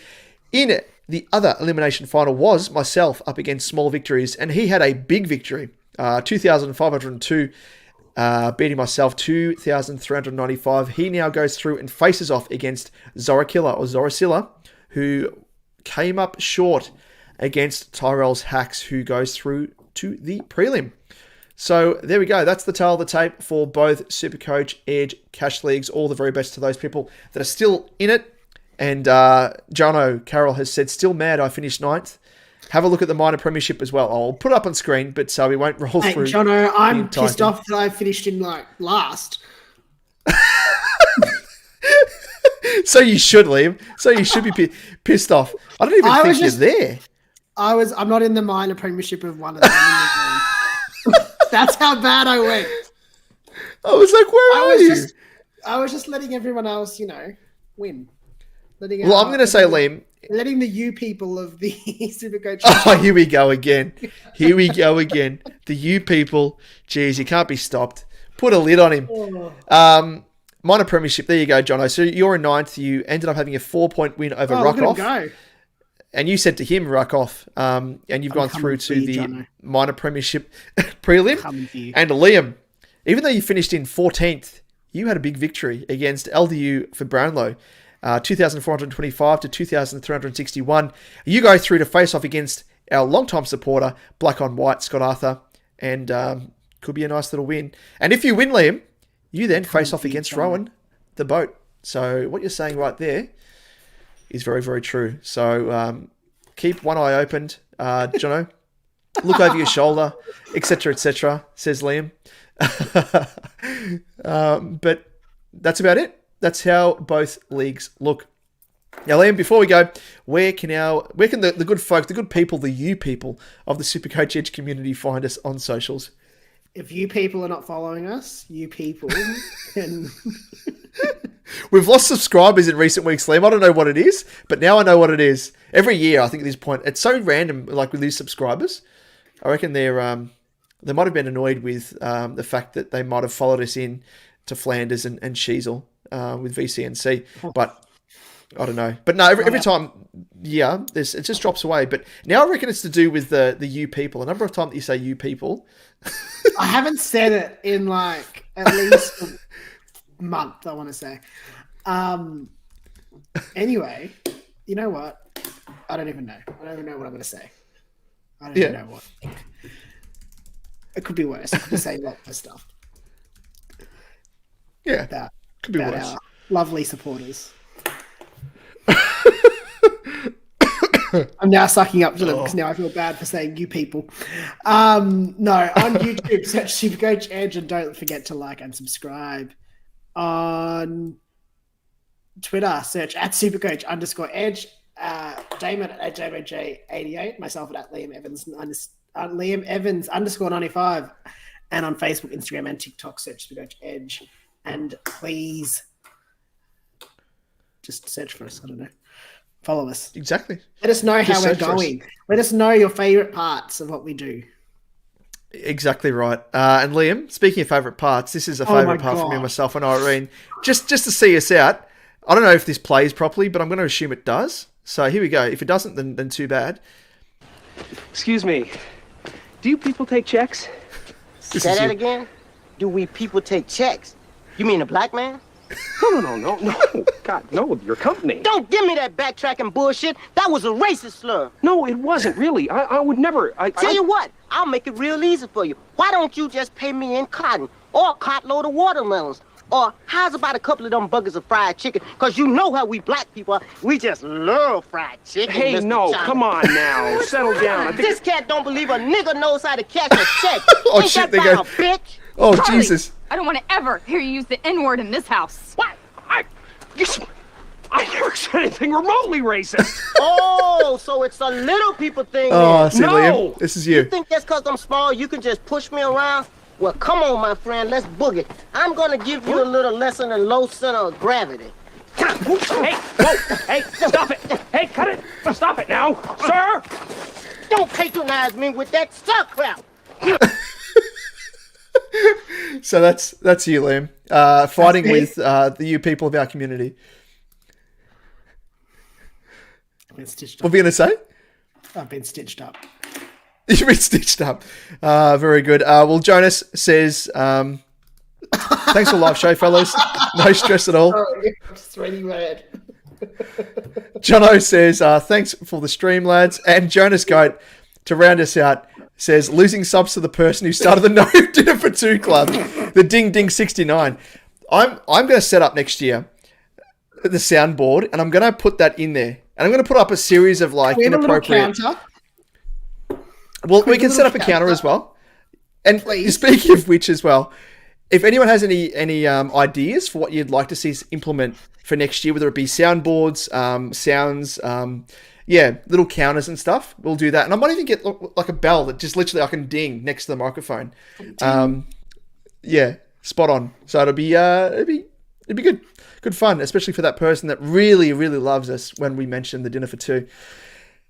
In the other elimination final was myself up against Small Victories, and he had a big victory, 2,502, beating myself 2,395. He now goes through and faces off against Zoracilla, who came up short against Tyrell's Hacks, who goes through to the prelim. So there we go. That's the tail of the tape for both SuperCoach Edge Cash Leagues. All the very best to those people that are still in it. And Jono Carroll has said, still mad I finished 9th. Have a look at the minor premiership as well. I'll put it up on screen, but we won't roll through. Jono, I'm pissed off that I finished in last. So you should, Liam. So you should be pissed off. I don't even think you're there. I'm not in the minor premiership of one of them. That's how bad I went. I was like, where are you? I was just letting everyone else, win. I'm going to say, Liam. Letting the you people of the SuperCoach. Oh, here we go again. The you people. Geez, you can't be stopped. Put a lid on him. Minor premiership. There you go, Jono. So you're in 9th. You ended up having a 4-point win over Ruck-Off. Go. And you said to him, Ruck-Off. And you've gone through to the Jono. Minor premiership prelim. And Liam, even though you finished in 14th, you had a big victory against LDU for Brownlow. 2,425 to 2,361. You go through to face off against our longtime supporter, Black on White, Scott Arthur. And could be a nice little win. And if you win, Liam, you then face off against Rowan, the boat. So what you're saying right there is very, very true. So keep one eye opened, Jono. Look over your shoulder, etc., says Liam. But that's about it. That's how both leagues look. Now, Liam, before we go, where can the good folk, the good people, the you people of the SuperCoach Edge community find us on socials? If you people are not following us, you people can... We've lost subscribers in recent weeks, Liam. I don't know what it is, but now I know what it is. Every year, I think at this point, it's so random, like with these subscribers. I reckon they might have been annoyed with the fact that they might have followed us in to Flanders and Sheasel with VCNC, but I don't know. But no, every time, it just drops away. But now I reckon it's to do with the you people. A number of times that you say you people. I haven't said it in at least a month, I want to say. Anyway, you know what? I don't even know. I don't even know what I'm going to say. I don't even know what. It could be worse. I could be saying a lot of stuff. Yeah, could be worse. Our lovely supporters. I'm now sucking up to them because now I feel bad for saying you people. No, on YouTube, search SuperCoach Edge and don't forget to like and subscribe. On Twitter, search @SuperCoach_Edge. Damon at JMJ88, myself at Liam Evans _95, and on Facebook, Instagram, and TikTok, search SuperCoach Edge. And please just search for us. I don't know. Follow us. Exactly. Let us know how we're going. Let us know your favourite parts of what we do. Exactly right. And Liam, speaking of favourite parts, this is a favourite part for me and myself and Irene. Just to see us out. I don't know if this plays properly, but I'm going to assume it does. So here we go. If it doesn't, then too bad. Excuse me. do you people take checks? Say that again? Do we people take checks? You mean a black man? No. God, no, your company. Don't give me that backtracking bullshit. That was a racist slur. No, it wasn't really. I would never. Tell you what, I'll make it real easy for you. Why don't you just pay me in cotton or a cartload of watermelons? Or how's about a couple of them buckets of fried chicken? Because you know how we black people are. We just love fried chicken. Hey, Mr. no, China. come on now. Settle down. I think This cat don't believe a nigga knows how to cash a check. Oh, Ain't shit, that they go- about a bitch? Oh, Charlie, Jesus. I don't want to ever hear you use the N-word in this house. what? I never said anything remotely racist. Oh, so it's a little people thing Oh, then. see, No! Liam, this is you. You think that's because I'm small, you can just push me around? Well, come on, my friend, let's boogie. I'm gonna give you a little lesson in low center of gravity. Hey, whoa, hey, stop it. Hey, cut it. Stop it now, sir. Don't patronize me with that suck crap. So that's you, Liam. Fighting with the you people of our community. I've been stitched What up. were you going to say? I've been stitched up. You've been stitched up. Very good. Well, Jonas says, thanks for the live show, fellas. No stress at all. I'm sweaty red. Jono says, thanks for the stream, lads. And Jonas Goat, to round us out, says, losing subs to the person who started the No Dinner for Two Club, the Ding Ding 69. I'm going to set up next year the soundboard, and I'm going to put that in there. And I'm going to put up a series of like We have a little inappropriate. counter. Well, we a can set little up a counter counter. as well. And Please. speaking of which as well, if anyone has any ideas for what you'd like to see us implement for next year, whether it be soundboards, sounds, little counters and stuff, we'll do that. And I might even get like a bell that just literally I can ding next to the microphone. Spot on. So it'd be good fun, especially for that person that really, really loves us when we mention the dinner for two,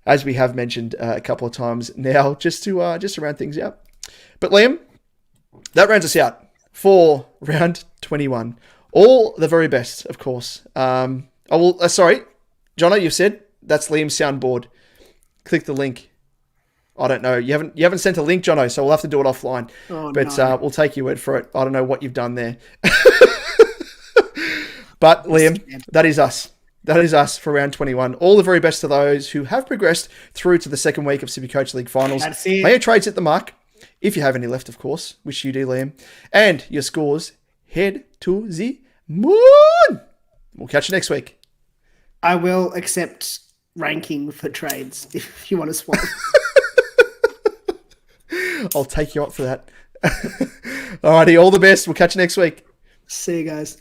as we have mentioned a couple of times now, just to round things out. But Liam, that rounds us out for round 21. All the very best, of course. Sorry, Jono, you've said that's Liam's soundboard. Click the link. I don't know. You haven't sent a link, Jono, so we'll have to do it offline. Oh, but no. we'll take your word for it. I don't know what you've done there. But Liam, that is us. That is us for round 21. All the very best to those who have progressed through to the second week of Supercoach League finals. That's it. May your trades hit the mark, if you have any left, of course, which you do, Liam. And your scores head to the moon. We'll catch you next week. I will accept ranking for trades if you want to swap. I'll take you up for that. Alrighty, all the best. We'll catch you next week. See you guys.